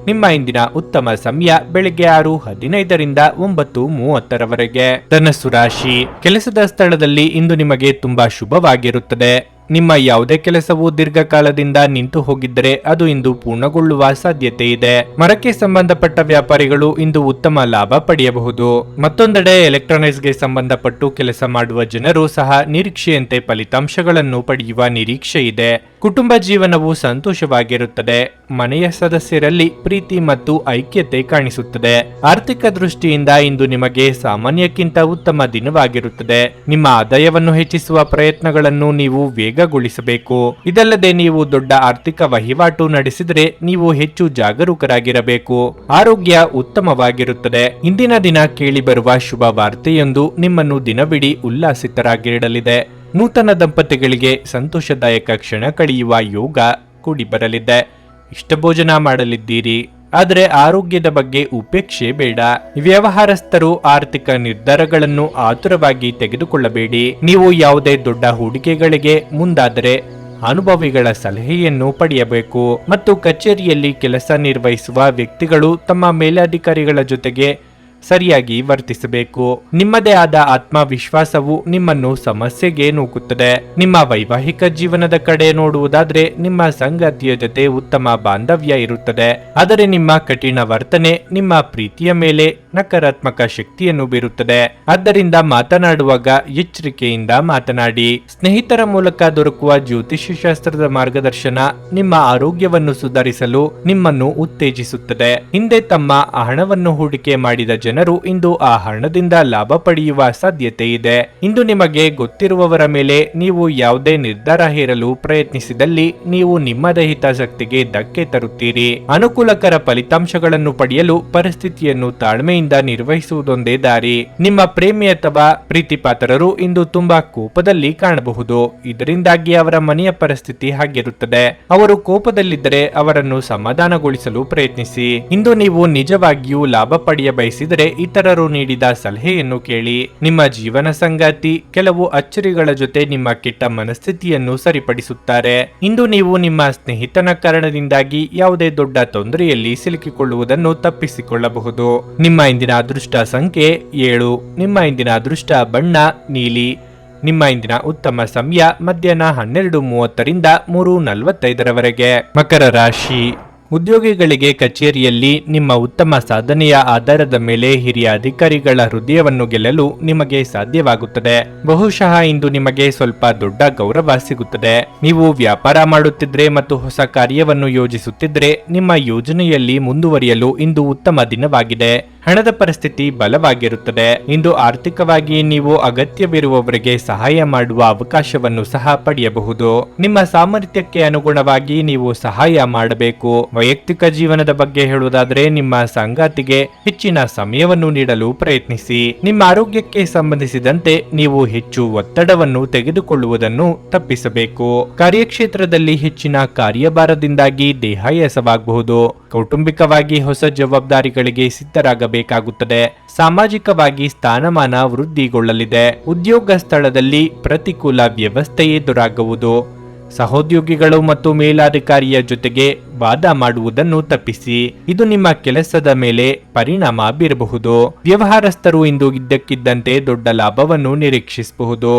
ನಿಮ್ಮ ಇಂದಿನ ಉತ್ತಮ ಸಮಯ ಬೆಳಗ್ಗೆ 6:15 9:30 ಧನಸ್ಸು ರಾಶಿ, ಕೆಲಸದ ಸ್ಥಳದಲ್ಲಿ ಇಂದು ನಿಮಗೆ ತುಂಬಾ ಶುಭವಾಗಿರುತ್ತದೆ. ನಿಮ್ಮ ಯಾವುದೇ ಕೆಲಸವು ದೀರ್ಘಕಾಲದಿಂದ ನಿಂತು ಹೋಗಿದ್ದರೆ ಅದು ಇಂದು ಪೂರ್ಣಗೊಳ್ಳುವ ಸಾಧ್ಯತೆ ಇದೆ. ಮರಕ್ಕೆ ಸಂಬಂಧಪಟ್ಟ ವ್ಯಾಪಾರಿಗಳು ಇಂದು ಉತ್ತಮ ಲಾಭ ಪಡೆಯಬಹುದು. ಮತ್ತೊಂದೆಡೆ ಎಲೆಕ್ಟ್ರಾನಿಕ್ಸ್ಗೆ ಸಂಬಂಧಪಟ್ಟು ಕೆಲಸ ಮಾಡುವ ಜನರು ಸಹ ನಿರೀಕ್ಷೆಯಂತೆ ಫಲಿತಾಂಶಗಳನ್ನು ಪಡೆಯುವ ನಿರೀಕ್ಷೆ ಇದೆ. ಕುಟುಂಬ ಜೀವನವು ಸಂತೋಷವಾಗಿರುತ್ತದೆ. ಮನೆಯ ಸದಸ್ಯರಲ್ಲಿ ಪ್ರೀತಿ ಮತ್ತು ಐಕ್ಯತೆ ಕಾಣಿಸುತ್ತದೆ. ಆರ್ಥಿಕ ದೃಷ್ಟಿಯಿಂದ ಇಂದು ನಿಮಗೆ ಸಾಮಾನ್ಯಕ್ಕಿಂತ ಉತ್ತಮ ದಿನವಾಗಿರುತ್ತದೆ. ನಿಮ್ಮ ಆದಾಯವನ್ನು ಹೆಚ್ಚಿಸುವ ಪ್ರಯತ್ನಗಳನ್ನು ನೀವು ವೇಗಗೊಳಿಸಬೇಕು. ಇದಲ್ಲದೆ ನೀವು ದೊಡ್ಡ ಆರ್ಥಿಕ ವಹಿವಾಟು ನಡೆಸಿದರೆ ನೀವು ಹೆಚ್ಚು ಜಾಗರೂಕರಾಗಿರಬೇಕು. ಆರೋಗ್ಯ ಉತ್ತಮವಾಗಿರುತ್ತದೆ. ಇಂದಿನ ದಿನ ಕೇಳಿಬರುವ ಶುಭ ವಾರ್ತೆಯೊಂದು ನಿಮ್ಮನ್ನು ದಿನವಿಡೀ ಉಲ್ಲಾಸಿತರಾಗಿಡಲಿದೆ. ನೂತನ ದಂಪತಿಗಳಿಗೆ ಸಂತೋಷದಾಯಕ ಕ್ಷಣ ಕಳೆಯುವ ಯೋಗ ಕೂಡಿ ಬರಲಿದೆ. ಇಷ್ಟ ಭೋಜನ ಮಾಡಲಿದ್ದೀರಿ. ಆದರೆ ಆರೋಗ್ಯದ ಬಗ್ಗೆ ಉಪೇಕ್ಷೆ ಬೇಡ. ವ್ಯವಹಾರಸ್ಥರು ಆರ್ಥಿಕ ನಿರ್ಧಾರಗಳನ್ನು ಆತುರವಾಗಿ ತೆಗೆದುಕೊಳ್ಳಬೇಡಿ. ನೀವು ಯಾವುದೇ ದೊಡ್ಡ ಹೂಡಿಕೆಗಳಿಗೆ ಮುಂದಾದರೆ ಅನುಭವಿಗಳ ಸಲಹೆಯನ್ನು ಪಡೆಯಬೇಕು ಮತ್ತು ಕಚೇರಿಯಲ್ಲಿ ಕೆಲಸ ನಿರ್ವಹಿಸುವ ವ್ಯಕ್ತಿಗಳು ತಮ್ಮ ಮೇಲಧಿಕಾರಿಗಳ ಜೊತೆಗೆ ಸರಿಯಾಗಿ ವರ್ತಿಸಬೇಕು. ನಿಮ್ಮದೇ ಆದ ಆತ್ಮವಿಶ್ವಾಸವು ನಿಮ್ಮನ್ನು ಸಮಸ್ಯೆಗೆ ನೂಕುತ್ತದೆ. ನಿಮ್ಮ ವೈವಾಹಿಕ ಜೀವನದ ಕಡೆ ನೋಡುವುದಾದ್ರೆ ನಿಮ್ಮ ಸಂಗಾತಿಯ ಜೊತೆ ಉತ್ತಮ ಬಾಂಧವ್ಯ ಇರುತ್ತದೆ. ಆದರೆ ನಿಮ್ಮ ಕಠಿಣ ವರ್ತನೆ ನಿಮ್ಮ ಪ್ರೀತಿಯ ಮೇಲೆ ನಕಾರಾತ್ಮಕ ಶಕ್ತಿಯನ್ನು ಬೀರುತ್ತದೆ. ಆದ್ದರಿಂದ ಮಾತನಾಡುವಾಗ ಎಚ್ಚರಿಕೆಯಿಂದ ಮಾತನಾಡಿ. ಸ್ನೇಹಿತರ ಮೂಲಕ ದೊರಕುವ ಜ್ಯೋತಿಷ್ಯ ಶಾಸ್ತ್ರದ ಮಾರ್ಗದರ್ಶನ ನಿಮ್ಮ ಆರೋಗ್ಯವನ್ನು ಸುಧಾರಿಸಲು ನಿಮ್ಮನ್ನು ಉತ್ತೇಜಿಸುತ್ತದೆ. ಹಿಂದೆ ತಮ್ಮ ಹಣವನ್ನು ಹೂಡಿಕೆ ಮಾಡಿದ ಜನರು ಇಂದು ಆ ಹಣದಿಂದ ಲಾಭ ಪಡೆಯುವ ಸಾಧ್ಯತೆ ಇದೆ. ಇಂದು ನಿಮಗೆ ಗೊತ್ತಿರುವವರ ಮೇಲೆ ನೀವು ಯಾವುದೇ ನಿರ್ಧಾರ ಹೇರಲು ಪ್ರಯತ್ನಿಸಿದಲ್ಲಿ ನೀವು ನಿಮ್ಮದೇ ಹಿತಾಸಕ್ತಿಗೆ ಧಕ್ಕೆ ತರುತ್ತೀರಿ. ಅನುಕೂಲಕರ ಫಲಿತಾಂಶಗಳನ್ನು ಪಡೆಯಲು ಪರಿಸ್ಥಿತಿಯನ್ನು ತಾಳ್ಮೆಯಿಂದ ನಿರ್ವಹಿಸುವುದೊಂದೇ ದಾರಿ. ನಿಮ್ಮ ಪ್ರೇಮಿ ಅಥವಾ ಪ್ರೀತಿಪಾತ್ರರು ಇಂದು ತುಂಬಾ ಕೋಪದಲ್ಲಿ ಕಾಣಬಹುದು. ಇದರಿಂದಾಗಿ ಅವರ ಮನೆಯ ಪರಿಸ್ಥಿತಿ ಹಾಗಿರುತ್ತದೆ. ಅವರು ಕೋಪದಲ್ಲಿದ್ದರೆ ಅವರನ್ನು ಸಮಾಧಾನಗೊಳಿಸಲು ಪ್ರಯತ್ನಿಸಿ. ಇಂದು ನೀವು ನಿಜವಾಗಿಯೂ ಲಾಭ ಪಡೆಯ ಬಯಸಿದರೆ ಇತರರು ನೀಡಿದ ಸಲಹೆಯನ್ನು ಕೇಳಿ. ನಿಮ್ಮ ಜೀವನ ಸಂಗಾತಿ ಕೆಲವು ಅಚ್ಚರಿಗಳ ಜೊತೆ ನಿಮ್ಮ ಕೆಟ್ಟ ಮನಸ್ಥಿತಿಯನ್ನು ಸರಿಪಡಿಸುತ್ತಾರೆ. ಇಂದು ನೀವು ನಿಮ್ಮ ಸ್ನೇಹಿತನ ಕಾರಣದಿಂದಾಗಿ ಯಾವುದೇ ದೊಡ್ಡ ತೊಂದರೆಯಲ್ಲಿ ಸಿಲುಕಿಕೊಳ್ಳುವುದನ್ನು ತಪ್ಪಿಸಿಕೊಳ್ಳಬಹುದು. ನಿಮ್ಮ ಇಂದಿನ ಅದೃಷ್ಟ ಸಂಖ್ಯೆ 7. ನಿಮ್ಮ ಇಂದಿನ ಅದೃಷ್ಟ ಬಣ್ಣ ನೀಲಿ. ನಿಮ್ಮ ಇಂದಿನ ಉತ್ತಮ ಸಮಯ ಮಧ್ಯಾಹ್ನ 12:30ರಿಂದ 3:45ರವರೆಗೆ. ಮಕರ ರಾಶಿ, ಉದ್ಯೋಗಿಗಳಿಗೆ ಕಚೇರಿಯಲ್ಲಿ ನಿಮ್ಮ ಉತ್ತಮ ಸಾಧನೆಯ ಆಧಾರದ ಮೇಲೆ ಹಿರಿಯ ಅಧಿಕಾರಿಗಳ ಹೃದಯವನ್ನು ಗೆಲ್ಲಲು ನಿಮಗೆ ಸಾಧ್ಯವಾಗುತ್ತದೆ. ಬಹುಶಃ ಇಂದು ನಿಮಗೆ ಸ್ವಲ್ಪ ದೊಡ್ಡ ಗೌರವ ಸಿಗುತ್ತದೆ. ನೀವು ವ್ಯಾಪಾರ ಮಾಡುತ್ತಿದ್ರೆ ಮತ್ತು ಹೊಸ ಕಾರ್ಯವನ್ನು ಯೋಜಿಸುತ್ತಿದ್ರೆ ನಿಮ್ಮ ಯೋಜನೆಯಲ್ಲಿ ಮುಂದುವರಿಯಲು ಇಂದು ಉತ್ತಮ ದಿನವಾಗಿದೆ. ಹಣದ ಪರಿಸ್ಥಿತಿ ಬಲವಾಗಿರುತ್ತದೆ. ಇಂದು ಆರ್ಥಿಕವಾಗಿ ನೀವು ಅಗತ್ಯವಿರುವವರಿಗೆ ಸಹಾಯ ಮಾಡುವ ಅವಕಾಶವನ್ನು ಸಹ ಪಡೆಯಬಹುದು. ನಿಮ್ಮ ಸಾಮರ್ಥ್ಯಕ್ಕೆ ಅನುಗುಣವಾಗಿ ನೀವು ಸಹಾಯ ಮಾಡಬೇಕು. ವೈಯಕ್ತಿಕ ಜೀವನದ ಬಗ್ಗೆ ಹೇಳುವುದಾದರೆ ನಿಮ್ಮ ಸಂಗಾತಿಗೆ ಹೆಚ್ಚಿನ ಸಮಯವನ್ನು ನೀಡಲು ಪ್ರಯತ್ನಿಸಿ. ನಿಮ್ಮ ಆರೋಗ್ಯಕ್ಕೆ ಸಂಬಂಧಿಸಿದಂತೆ ನೀವು ಹೆಚ್ಚು ಒತ್ತಡವನ್ನು ತೆಗೆದುಕೊಳ್ಳುವುದನ್ನು ತಪ್ಪಿಸಬೇಕು. ಕಾರ್ಯಕ್ಷೇತ್ರದಲ್ಲಿ ಹೆಚ್ಚಿನ ಕಾರ್ಯಭಾರದಿಂದಾಗಿ ದೇಹಾಯಾಸವಾಗಬಹುದು. ಕೌಟುಂಬಿಕವಾಗಿ ಹೊಸ ಜವಾಬ್ದಾರಿಗಳಿಗೆ ಸಿದ್ಧರಾಗಬೇಕಾಗುತ್ತದೆ. ಸಾಮಾಜಿಕವಾಗಿ ಸ್ಥಾನಮಾನ ವೃದ್ಧಿಗೊಳ್ಳಲಿದೆ. ಉದ್ಯೋಗ ಸ್ಥಳದಲ್ಲಿ ಪ್ರತಿಕೂಲ ವ್ಯವಸ್ಥೆ ಎದುರಾಗುವುದು. ಸಹೋದ್ಯೋಗಿಗಳು ಮತ್ತು ಮೇಲಾಧಿಕಾರಿಯ ಜೊತೆಗೆ ವಾದ ಮಾಡುವುದನ್ನು ತಪ್ಪಿಸಿ. ಇದು ನಿಮ್ಮ ಕೆಲಸದ ಮೇಲೆ ಪರಿಣಾಮ ಬೀರಬಹುದು. ವ್ಯವಹಾರಸ್ಥರು ಇಂದು ಇದ್ದಕ್ಕಿದ್ದಂತೆ ದೊಡ್ಡ ಲಾಭವನ್ನು ನಿರೀಕ್ಷಿಸಬಹುದು.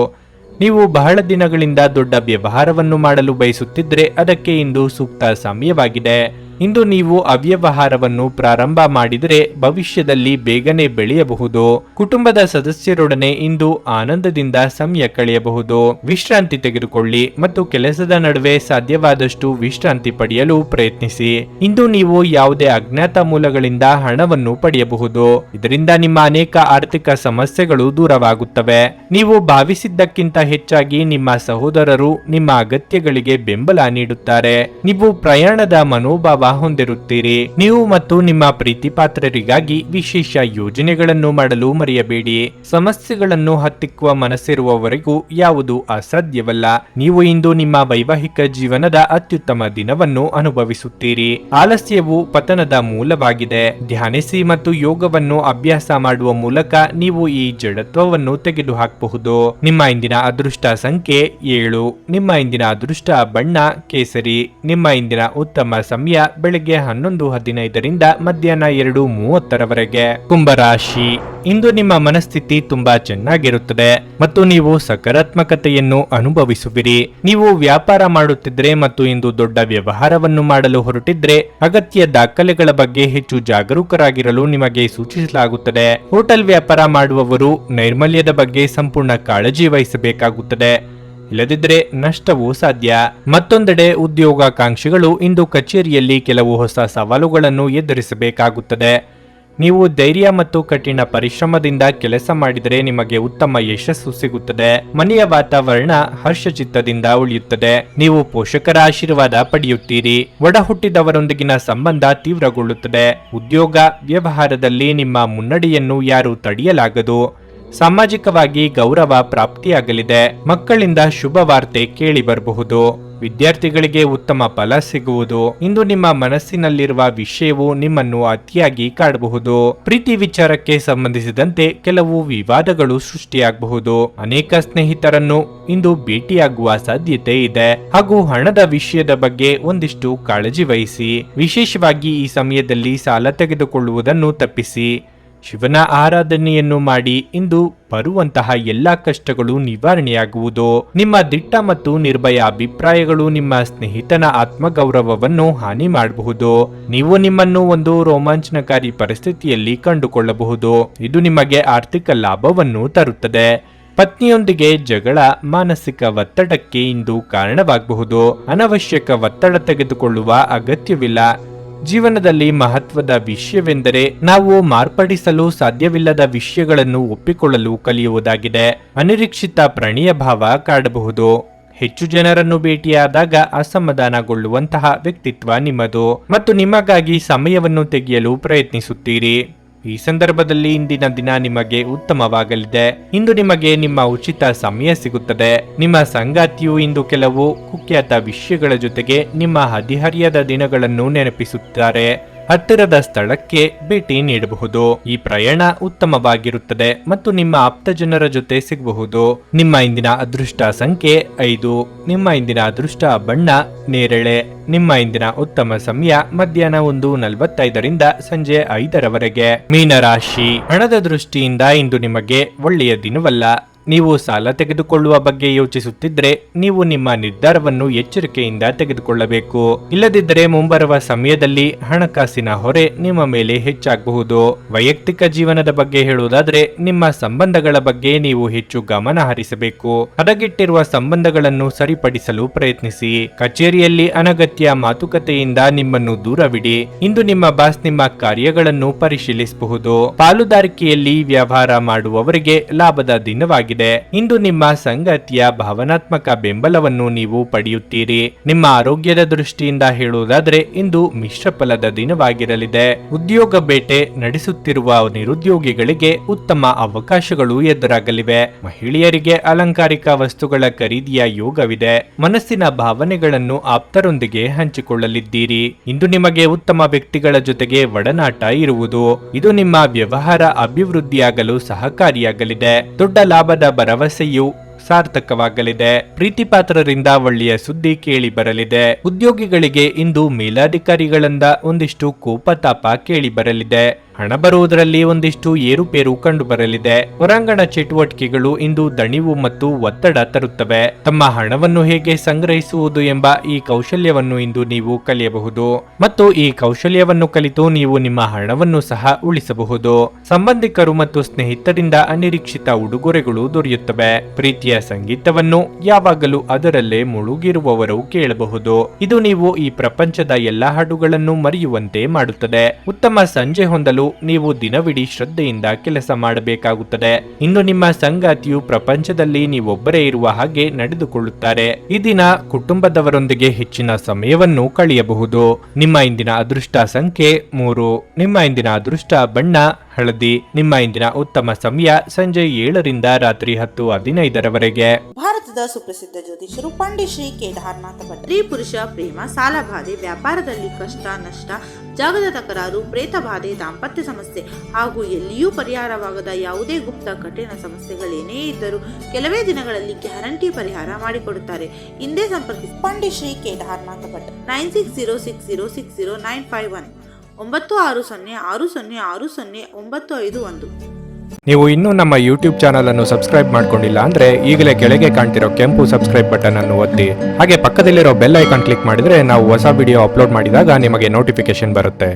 ನೀವು ಬಹಳ ದಿನಗಳಿಂದ ದೊಡ್ಡ ವ್ಯವಹಾರವನ್ನು ಮಾಡಲು ಬಯಸುತ್ತಿದ್ರೆ ಅದಕ್ಕೆ ಇಂದು ಸೂಕ್ತ ಸಮಯವಾಗಿದೆ. ಇಂದು ನೀವು ಅವ್ಯವಹಾರವನ್ನು ಪ್ರಾರಂಭ ಮಾಡಿದರೆ ಭವಿಷ್ಯದಲ್ಲಿ ಬೇಗನೆ ಬೆಳೆಯಬಹುದು. ಕುಟುಂಬದ ಸದಸ್ಯರೊಡನೆ ಇಂದು ಆನಂದದಿಂದ ಸಮಯ ಕಳೆಯಬಹುದು. ವಿಶ್ರಾಂತಿ ತೆಗೆದುಕೊಳ್ಳಿ ಮತ್ತು ಕೆಲಸದ ನಡುವೆ ಸಾಧ್ಯವಾದಷ್ಟು ವಿಶ್ರಾಂತಿ ಪಡೆಯಲು ಪ್ರಯತ್ನಿಸಿ. ಇಂದು ನೀವು ಯಾವುದೇ ಅಜ್ಞಾತ ಮೂಲಗಳಿಂದ ಹಣವನ್ನು ಪಡೆಯಬಹುದು. ಇದರಿಂದ ನಿಮ್ಮ ಅನೇಕ ಆರ್ಥಿಕ ಸಮಸ್ಯೆಗಳು ದೂರವಾಗುತ್ತವೆ. ನೀವು ಭಾವಿಸಿದ್ದಕ್ಕಿಂತ ಹೆಚ್ಚಾಗಿ ನಿಮ್ಮ ಸಹೋದರರು ನಿಮ್ಮ ಅಗತ್ಯಗಳಿಗೆ ಬೆಂಬಲ ನೀಡುತ್ತಾರೆ. ನೀವು ಪ್ರಯಾಣದ ಮನೋಭಾವ ಹೊಂದಿರುತ್ತೀರಿ. ನೀವು ಮತ್ತು ನಿಮ್ಮ ಪ್ರೀತಿ ಪಾತ್ರರಿಗಾಗಿ ವಿಶೇಷ ಯೋಜನೆಗಳನ್ನು ಮಾಡಲು ಮರೆಯಬೇಡಿ. ಸಮಸ್ಯೆಗಳನ್ನು ಹತ್ತಿಕ್ಕುವ ಮನಸ್ಸಿರುವವರೆಗೂ ಯಾವುದು ಅಸಾಧ್ಯವಲ್ಲ. ನೀವು ಇಂದು ನಿಮ್ಮ ವೈವಾಹಿಕ ಜೀವನದ ಅತ್ಯುತ್ತಮ ದಿನವನ್ನು ಅನುಭವಿಸುತ್ತೀರಿ. ಆಲಸ್ಯವು ಪತನದ ಮೂಲವಾಗಿದೆ. ಧ್ಯಾನಿಸಿ ಮತ್ತು ಯೋಗವನ್ನು ಅಭ್ಯಾಸ ಮಾಡುವ ಮೂಲಕ ನೀವು ಈ ಜಡತ್ವವನ್ನು ತೆಗೆದುಹಾಕಬಹುದು. ನಿಮ್ಮ ಇಂದಿನ ಅದೃಷ್ಟ ಸಂಖ್ಯೆ 7. ನಿಮ್ಮ ಇಂದಿನ ಅದೃಷ್ಟ ಬಣ್ಣ ಕೇಸರಿ. ನಿಮ್ಮ ಇಂದಿನ ಉತ್ತಮ ಸಮಯ ಬೆಳಗ್ಗೆ 11:15ರಿಂದ ಮಧ್ಯಾಹ್ನ 2:30ರವರೆಗೆ. ಕುಂಭರಾಶಿ, ಇಂದು ನಿಮ್ಮ ಮನಸ್ಥಿತಿ ತುಂಬಾ ಚೆನ್ನಾಗಿರುತ್ತದೆ ಮತ್ತು ನೀವು ಸಕಾರಾತ್ಮಕತೆಯನ್ನು ಅನುಭವಿಸುವಿರಿ. ನೀವು ವ್ಯಾಪಾರ ಮಾಡುತ್ತಿದ್ರೆ ಮತ್ತು ಇಂದು ದೊಡ್ಡ ವ್ಯವಹಾರವನ್ನು ಮಾಡಲು ಹೊರಟಿದ್ರೆ ಅಗತ್ಯ ದಾಖಲೆಗಳ ಬಗ್ಗೆ ಹೆಚ್ಚು ಜಾಗರೂಕರಾಗಿರಲು ನಿಮಗೆ ಸೂಚಿಸಲಾಗುತ್ತದೆ. ಹೋಟೆಲ್ ವ್ಯಾಪಾರ ಮಾಡುವವರು ನೈರ್ಮಲ್ಯದ ಬಗ್ಗೆ ಸಂಪೂರ್ಣ ಕಾಳಜಿ ವಹಿಸಬೇಕಾಗುತ್ತದೆ. ಇಲ್ಲದಿದ್ದರೆ ನಷ್ಟವೂ ಸಾಧ್ಯ. ಮತ್ತೊಂದೆಡೆ ಉದ್ಯೋಗಾಕಾಂಕ್ಷಿಗಳು ಇಂದು ಕಚೇರಿಯಲ್ಲಿ ಕೆಲವು ಹೊಸ ಸವಾಲುಗಳನ್ನು ಎದುರಿಸಬೇಕಾಗುತ್ತದೆ. ನೀವು ಧೈರ್ಯ ಮತ್ತು ಕಠಿಣ ಪರಿಶ್ರಮದಿಂದ ಕೆಲಸ ಮಾಡಿದರೆ ನಿಮಗೆ ಉತ್ತಮ ಯಶಸ್ಸು ಸಿಗುತ್ತದೆ. ಮನೆಯ ವಾತಾವರಣ ಹರ್ಷಚಿತ್ತದಿಂದ ಉಳಿಯುತ್ತದೆ. ನೀವು ಪೋಷಕರ ಆಶೀರ್ವಾದ ಪಡೆಯುತ್ತೀರಿ. ಒಡ ಹುಟ್ಟಿದವರೊಂದಿಗಿನ ಸಂಬಂಧ ತೀವ್ರಗೊಳ್ಳುತ್ತದೆ. ಉದ್ಯೋಗ ವ್ಯವಹಾರದಲ್ಲಿ ನಿಮ್ಮ ಮುನ್ನಡೆಯನ್ನು ಯಾರೂ ತಡೆಯಲಾಗದು. ಸಾಮಾಜಿಕವಾಗಿ ಗೌರವ ಪ್ರಾಪ್ತಿಯಾಗಲಿದೆ. ಮಕ್ಕಳಿಂದ ಶುಭ ವಾರ್ತೆ ಕೇಳಿ ಬರಬಹುದು. ವಿದ್ಯಾರ್ಥಿಗಳಿಗೆ ಉತ್ತಮ ಫಲ ಸಿಗುವುದು. ಇಂದು ನಿಮ್ಮ ಮನಸ್ಸಿನಲ್ಲಿರುವ ವಿಷಯವು ನಿಮ್ಮನ್ನು ಅತಿಯಾಗಿ ಕಾಡಬಹುದು. ಪ್ರೀತಿ ವಿಚಾರಕ್ಕೆ ಸಂಬಂಧಿಸಿದಂತೆ ಕೆಲವು ವಿವಾದಗಳು ಸೃಷ್ಟಿಯಾಗಬಹುದು. ಅನೇಕ ಸ್ನೇಹಿತರನ್ನು ಇಂದು ಭೇಟಿಯಾಗುವ ಸಾಧ್ಯತೆ ಇದೆ ಹಾಗೂ ಹಣದ ವಿಷಯದ ಬಗ್ಗೆ ಒಂದಿಷ್ಟು ಕಾಳಜಿ ವಹಿಸಿ. ವಿಶೇಷವಾಗಿ ಈ ಸಮಯದಲ್ಲಿ ಸಾಲ ತೆಗೆದುಕೊಳ್ಳುವುದನ್ನು ತಪ್ಪಿಸಿ. ಶಿವನ ಆರಾಧನೆಯನ್ನು ಮಾಡಿ. ಇಂದು ಬರುವಂತಹ ಎಲ್ಲಾ ಕಷ್ಟಗಳು ನಿವಾರಣೆಯಾಗುವುದು. ನಿಮ್ಮ ದಿಟ್ಟ ಮತ್ತು ನಿರ್ಭಯ ಅಭಿಪ್ರಾಯಗಳು ನಿಮ್ಮ ಸ್ನೇಹಿತನ ಆತ್ಮಗೌರವವನ್ನು ಹಾನಿ ಮಾಡಬಹುದು. ನೀವು ನಿಮ್ಮನ್ನು ಒಂದು ರೋಮಾಂಚನಕಾರಿ ಪರಿಸ್ಥಿತಿಯಲ್ಲಿ ಕಂಡುಕೊಳ್ಳಬಹುದು. ಇದು ನಿಮಗೆ ಆರ್ಥಿಕ ಲಾಭವನ್ನು ತರುತ್ತದೆ. ಪತ್ನಿಯೊಂದಿಗೆ ಜಗಳ ಮಾನಸಿಕ ಒತ್ತಡಕ್ಕೆ ಇಂದು ಕಾರಣವಾಗಬಹುದು. ಅನವಶ್ಯಕ ಒತ್ತಡ ತೆಗೆದುಕೊಳ್ಳುವ ಅಗತ್ಯವಿಲ್ಲ. ಜೀವನದಲ್ಲಿ ಮಹತ್ವದ ವಿಷಯವೆಂದರೆ ನಾವು ಮಾರ್ಪಡಿಸಲು ಸಾಧ್ಯವಿಲ್ಲದ ವಿಷಯಗಳನ್ನು ಒಪ್ಪಿಕೊಳ್ಳಲು ಕಲಿಯುವುದಾಗಿದೆ. ಅನಿರೀಕ್ಷಿತ ಪ್ರಣಯ ಭಾವ ಕಾಡಬಹುದು. ಹೆಚ್ಚು ಜನರನ್ನು ಭೇಟಿಯಾದಾಗ ಅಸಮಾಧಾನಗೊಳ್ಳುವಂತಹ ವ್ಯಕ್ತಿತ್ವ ನಿಮ್ಮದು ಮತ್ತು ನಿಮಗಾಗಿ ಸಮಯವನ್ನು ತೆಗೆಯಲು ಪ್ರಯತ್ನಿಸುತ್ತೀರಿ. ಈ ಸಂದರ್ಭದಲ್ಲಿ ಇಂದಿನ ದಿನ ನಿಮಗೆ ಉತ್ತಮವಾಗಲಿದೆ. ಇಂದು ನಿಮಗೆ ನಿಮ್ಮ ಉಚಿತ ಸಮಯ ಸಿಗುತ್ತದೆ. ನಿಮ್ಮ ಸಂಗಾತಿಯು ಇಂದು ಕೆಲವು ಕುಖ್ಯಾತ ವಿಷಯಗಳ ಜೊತೆಗೆ ನಿಮ್ಮ ಹದಿಹರಿಯದ ದಿನಗಳನ್ನು ನೆನಪಿಸುತ್ತಾರೆ. ಹತ್ತಿರದ ಸ್ಥಳಕ್ಕೆ ಭೇಟಿ ನೀಡಬಹುದು. ಈ ಪ್ರಯಾಣ ಉತ್ತಮವಾಗಿರುತ್ತದೆ ಮತ್ತು ನಿಮ್ಮ ಆಪ್ತ ಜನರ ಜೊತೆ ಸಿಗಬಹುದು. ನಿಮ್ಮ ಇಂದಿನ ಅದೃಷ್ಟ ಸಂಖ್ಯೆ 5. ನಿಮ್ಮ ಇಂದಿನ ಅದೃಷ್ಟ ಬಣ್ಣ ನೇರಳೆ. ನಿಮ್ಮ ಇಂದಿನ ಉತ್ತಮ ಸಮಯ ಮಧ್ಯಾಹ್ನ 1:45ರಿಂದ ಸಂಜೆ 5ರವರೆಗೆ. ಮೀನರಾಶಿ, ಹಣದ ದೃಷ್ಟಿಯಿಂದ ಇಂದು ನಿಮಗೆ ಒಳ್ಳೆಯ ದಿನವಲ್ಲ. ನೀವು ಸಾಲ ತೆಗೆದುಕೊಳ್ಳುವ ಬಗ್ಗೆ ಯೋಚಿಸುತ್ತಿದ್ರೆ ನೀವು ನಿಮ್ಮ ನಿರ್ಧಾರವನ್ನು ಎಚ್ಚರಿಕೆಯಿಂದ ತೆಗೆದುಕೊಳ್ಳಬೇಕು. ಇಲ್ಲದಿದ್ದರೆ ಮುಂಬರುವ ಸಮಯದಲ್ಲಿ ಹಣಕಾಸಿನ ಹೊರೆ ನಿಮ್ಮ ಮೇಲೆ ಹೆಚ್ಚಾಗಬಹುದು. ವೈಯಕ್ತಿಕ ಜೀವನದ ಬಗ್ಗೆ ಹೇಳುವುದಾದ್ರೆ ನಿಮ್ಮ ಸಂಬಂಧಗಳ ಬಗ್ಗೆ ನೀವು ಹೆಚ್ಚು ಗಮನ ಹರಿಸಬೇಕು. ಹದಗೆಟ್ಟಿರುವ ಸಂಬಂಧಗಳನ್ನು ಸರಿಪಡಿಸಲು ಪ್ರಯತ್ನಿಸಿ. ಕಚೇರಿಯಲ್ಲಿ ಅನಗತ್ಯ ಮಾತುಕತೆಯಿಂದ ನಿಮ್ಮನ್ನು ದೂರವಿಡಿ. ಇಂದು ನಿಮ್ಮ ಬಾಸ್ ನಿಮ್ಮ ಕಾರ್ಯಗಳನ್ನು ಪರಿಶೀಲಿಸಬಹುದು. ಪಾಲುದಾರಿಕೆಯಲ್ಲಿ ವ್ಯವಹಾರ ಮಾಡುವವರಿಗೆ ಲಾಭದ ದಿನವಾಗಿದೆ. ಇಂದು ನಿಮ್ಮ ಸಂಗಾತಿಯ ಭಾವನಾತ್ಮಕ ಬೆಂಬಲವನ್ನು ನೀವು ಪಡೆಯುತ್ತೀರಿ. ನಿಮ್ಮ ಆರೋಗ್ಯದ ದೃಷ್ಟಿಯಿಂದ ಹೇಳುವುದಾದ್ರೆ ಇಂದು ಮಿಶ್ರ ಫಲದ ದಿನವಾಗಿರಲಿದೆ. ಉದ್ಯೋಗ ಬೇಟೆ ನಡೆಸುತ್ತಿರುವ ನಿರುದ್ಯೋಗಿಗಳಿಗೆ ಉತ್ತಮ ಅವಕಾಶಗಳು ಎದುರಾಗಲಿವೆ. ಮಹಿಳೆಯರಿಗೆ ಅಲಂಕಾರಿಕ ವಸ್ತುಗಳ ಖರೀದಿಯ ಯೋಗವಿದೆ. ಮನಸ್ಸಿನ ಭಾವನೆಗಳನ್ನು ಆಪ್ತರೊಂದಿಗೆ ಹಂಚಿಕೊಳ್ಳಲಿದ್ದೀರಿ. ಇಂದು ನಿಮಗೆ ಉತ್ತಮ ವ್ಯಕ್ತಿಗಳ ಜೊತೆಗೆ ಒಡನಾಟ ಇರುವುದು. ಇದು ನಿಮ್ಮ ವ್ಯವಹಾರ ಅಭಿವೃದ್ಧಿಯಾಗಲು ಸಹಕಾರಿಯಾಗಲಿದೆ. ದೊಡ್ಡ ಲಾಭದ ಭರವಸೆಯು ಸಾರ್ಥಕವಾಗಲಿದೆ. ಪ್ರೀತಿ ಪಾತ್ರರಿಂದ ಒಳ್ಳೆಯ ಸುದ್ದಿ ಕೇಳಿ ಬರಲಿದೆ. ಉದ್ಯೋಗಿಗಳಿಗೆ ಇಂದು ಮೇಲಾಧಿಕಾರಿಗಳಿಂದ ಒಂದಿಷ್ಟು ಕೋಪತಾಪ ಕೇಳಿ ಬರಲಿದೆ. ಹಣ ಬರುವುದರಲ್ಲಿ ಒಂದಿಷ್ಟು ಏರುಪೇರು ಕಂಡು ಬರಲಿದೆ. ಹೊರಾಂಗಣ ಚಟುವಟಿಕೆಗಳು ಇಂದು ದಣಿವು ಮತ್ತು ಒತ್ತಡ ತರುತ್ತವೆ. ತಮ್ಮ ಹಣವನ್ನು ಹೇಗೆ ಸಂಗ್ರಹಿಸುವುದು ಎಂಬ ಈ ಕೌಶಲ್ಯವನ್ನು ಇಂದು ನೀವು ಕಲಿಯಬಹುದು ಮತ್ತು ಈ ಕೌಶಲ್ಯವನ್ನು ಕಲಿತು ನೀವು ನಿಮ್ಮ ಹಣವನ್ನು ಸಹ ಉಳಿಸಬಹುದು. ಸಂಬಂಧಿಕರು ಮತ್ತು ಸ್ನೇಹಿತರಿಂದ ಅನಿರೀಕ್ಷಿತ ಉಡುಗೊರೆಗಳು ದೊರೆಯುತ್ತವೆ. ಪ್ರೀತಿಯ ಸಂಗೀತವನ್ನು ಯಾವಾಗಲೂ ಅದರಲ್ಲೇ ಮುಳುಗಿರುವವರು ಕೇಳಬಹುದು. ಇದು ನೀವು ಈ ಪ್ರಪಂಚದ ಎಲ್ಲಾ ಹಾಡುಗಳನ್ನು ಮರೆಯುವಂತೆ ಮಾಡುತ್ತದೆ. ಉತ್ತಮ ಸಂಜೆ ಹೊಂದಲು ನೀವು ದಿನವಿಡೀ ಶ್ರದ್ಧೆಯಿಂದ ಕೆಲಸ ಮಾಡಬೇಕಾಗುತ್ತದೆ. ಇನ್ನು ನಿಮ್ಮ ಸಂಗಾತಿಯು ಪ್ರಪಂಚದಲ್ಲಿ ನೀವೊಬ್ಬರೇ ಇರುವ ಹಾಗೆ ನಡೆದುಕೊಳ್ಳುತ್ತಾರೆ. ಈ ದಿನ ಕುಟುಂಬದವರೊಂದಿಗೆ ಹೆಚ್ಚಿನ ಸಮಯವನ್ನು ಕಳೆಯಬಹುದು. ನಿಮ್ಮ ಇಂದಿನ ಅದೃಷ್ಟ ಸಂಖ್ಯೆ 3. ನಿಮ್ಮ ಇಂದಿನ ಅದೃಷ್ಟ ಬಣ್ಣ ಹಳದಿ. ನಿಮ್ಮ ಇಂದಿನ ಉತ್ತಮ ಸಮಯ ಸಂಜೆ 7ರಿಂದ ರಾತ್ರಿ 10:15ರವರೆಗೆ. ಭಾರತದ ಸುಪ್ರಸಿದ್ಧ ಜ್ಯೋತಿಷರು ಪಂಡಿತ್ ಶ್ರೀ ಕೇದಾರನಾಥ ಭಟ್. ಸ್ತ್ರೀ ಪುರುಷ ಪ್ರೇಮ, ಸಾಲ ಬಾಧೆ, ವ್ಯಾಪಾರದಲ್ಲಿ ಕಷ್ಟ ನಷ್ಟ, ಜಾಗದ ತಕರಾರು, ಪ್ರೇತ ಬಾಧೆ, ದಾಂಪತ್ಯ ಸಮಸ್ಯೆ ಹಾಗೂ ಎಲ್ಲಿಯೂ ಪರಿಹಾರವಾಗದ ಯಾವುದೇ ಗುಪ್ತ ಕಠಿಣ ಸಮಸ್ಯೆಗಳೇನೇ ಇದ್ದರೂ ಕೆಲವೇ ದಿನಗಳಲ್ಲಿ ಗ್ಯಾರಂಟಿ ಪರಿಹಾರ ಮಾಡಿಕೊಡುತ್ತಾರೆ. ಹಿಂದೆ ಸಂಪರ್ಕಿಸಿ ಪಂಡಿತ್ ಶ್ರೀ ಕೇದಾರನಾಥ ಭಟ್ 9606060951 9606060951. ನೀವು ಇನ್ನೂ ನಮ್ಮ ಯೂಟ್ಯೂಬ್ ಚಾನಲ್ ಅನ್ನು ಸಬ್ಸ್ಕ್ರೈಬ್ ಮಾಡ್ಕೊಂಡಿಲ್ಲ ಅಂದ್ರೆ ಈಗಲೇ ಕೆಳಗೆ ಕಾಣ್ತಿರೋ ಕೆಂಪು ಸಬ್ಸ್ಕ್ರೈಬ್ ಬಟನ್ ಅನ್ನು ಒತ್ತಿ. ಹಾಗೆ ಪಕ್ಕದಲ್ಲಿರೋ ಬೆಲ್ ಐಕಾನ್ ಕ್ಲಿಕ್ ಮಾಡಿದ್ರೆ ನಾವು ಹೊಸ ವಿಡಿಯೋ ಅಪ್ಲೋಡ್ ಮಾಡಿದಾಗ ನಿಮಗೆ ನೋಟಿಫಿಕೇಶನ್ ಬರುತ್ತೆ.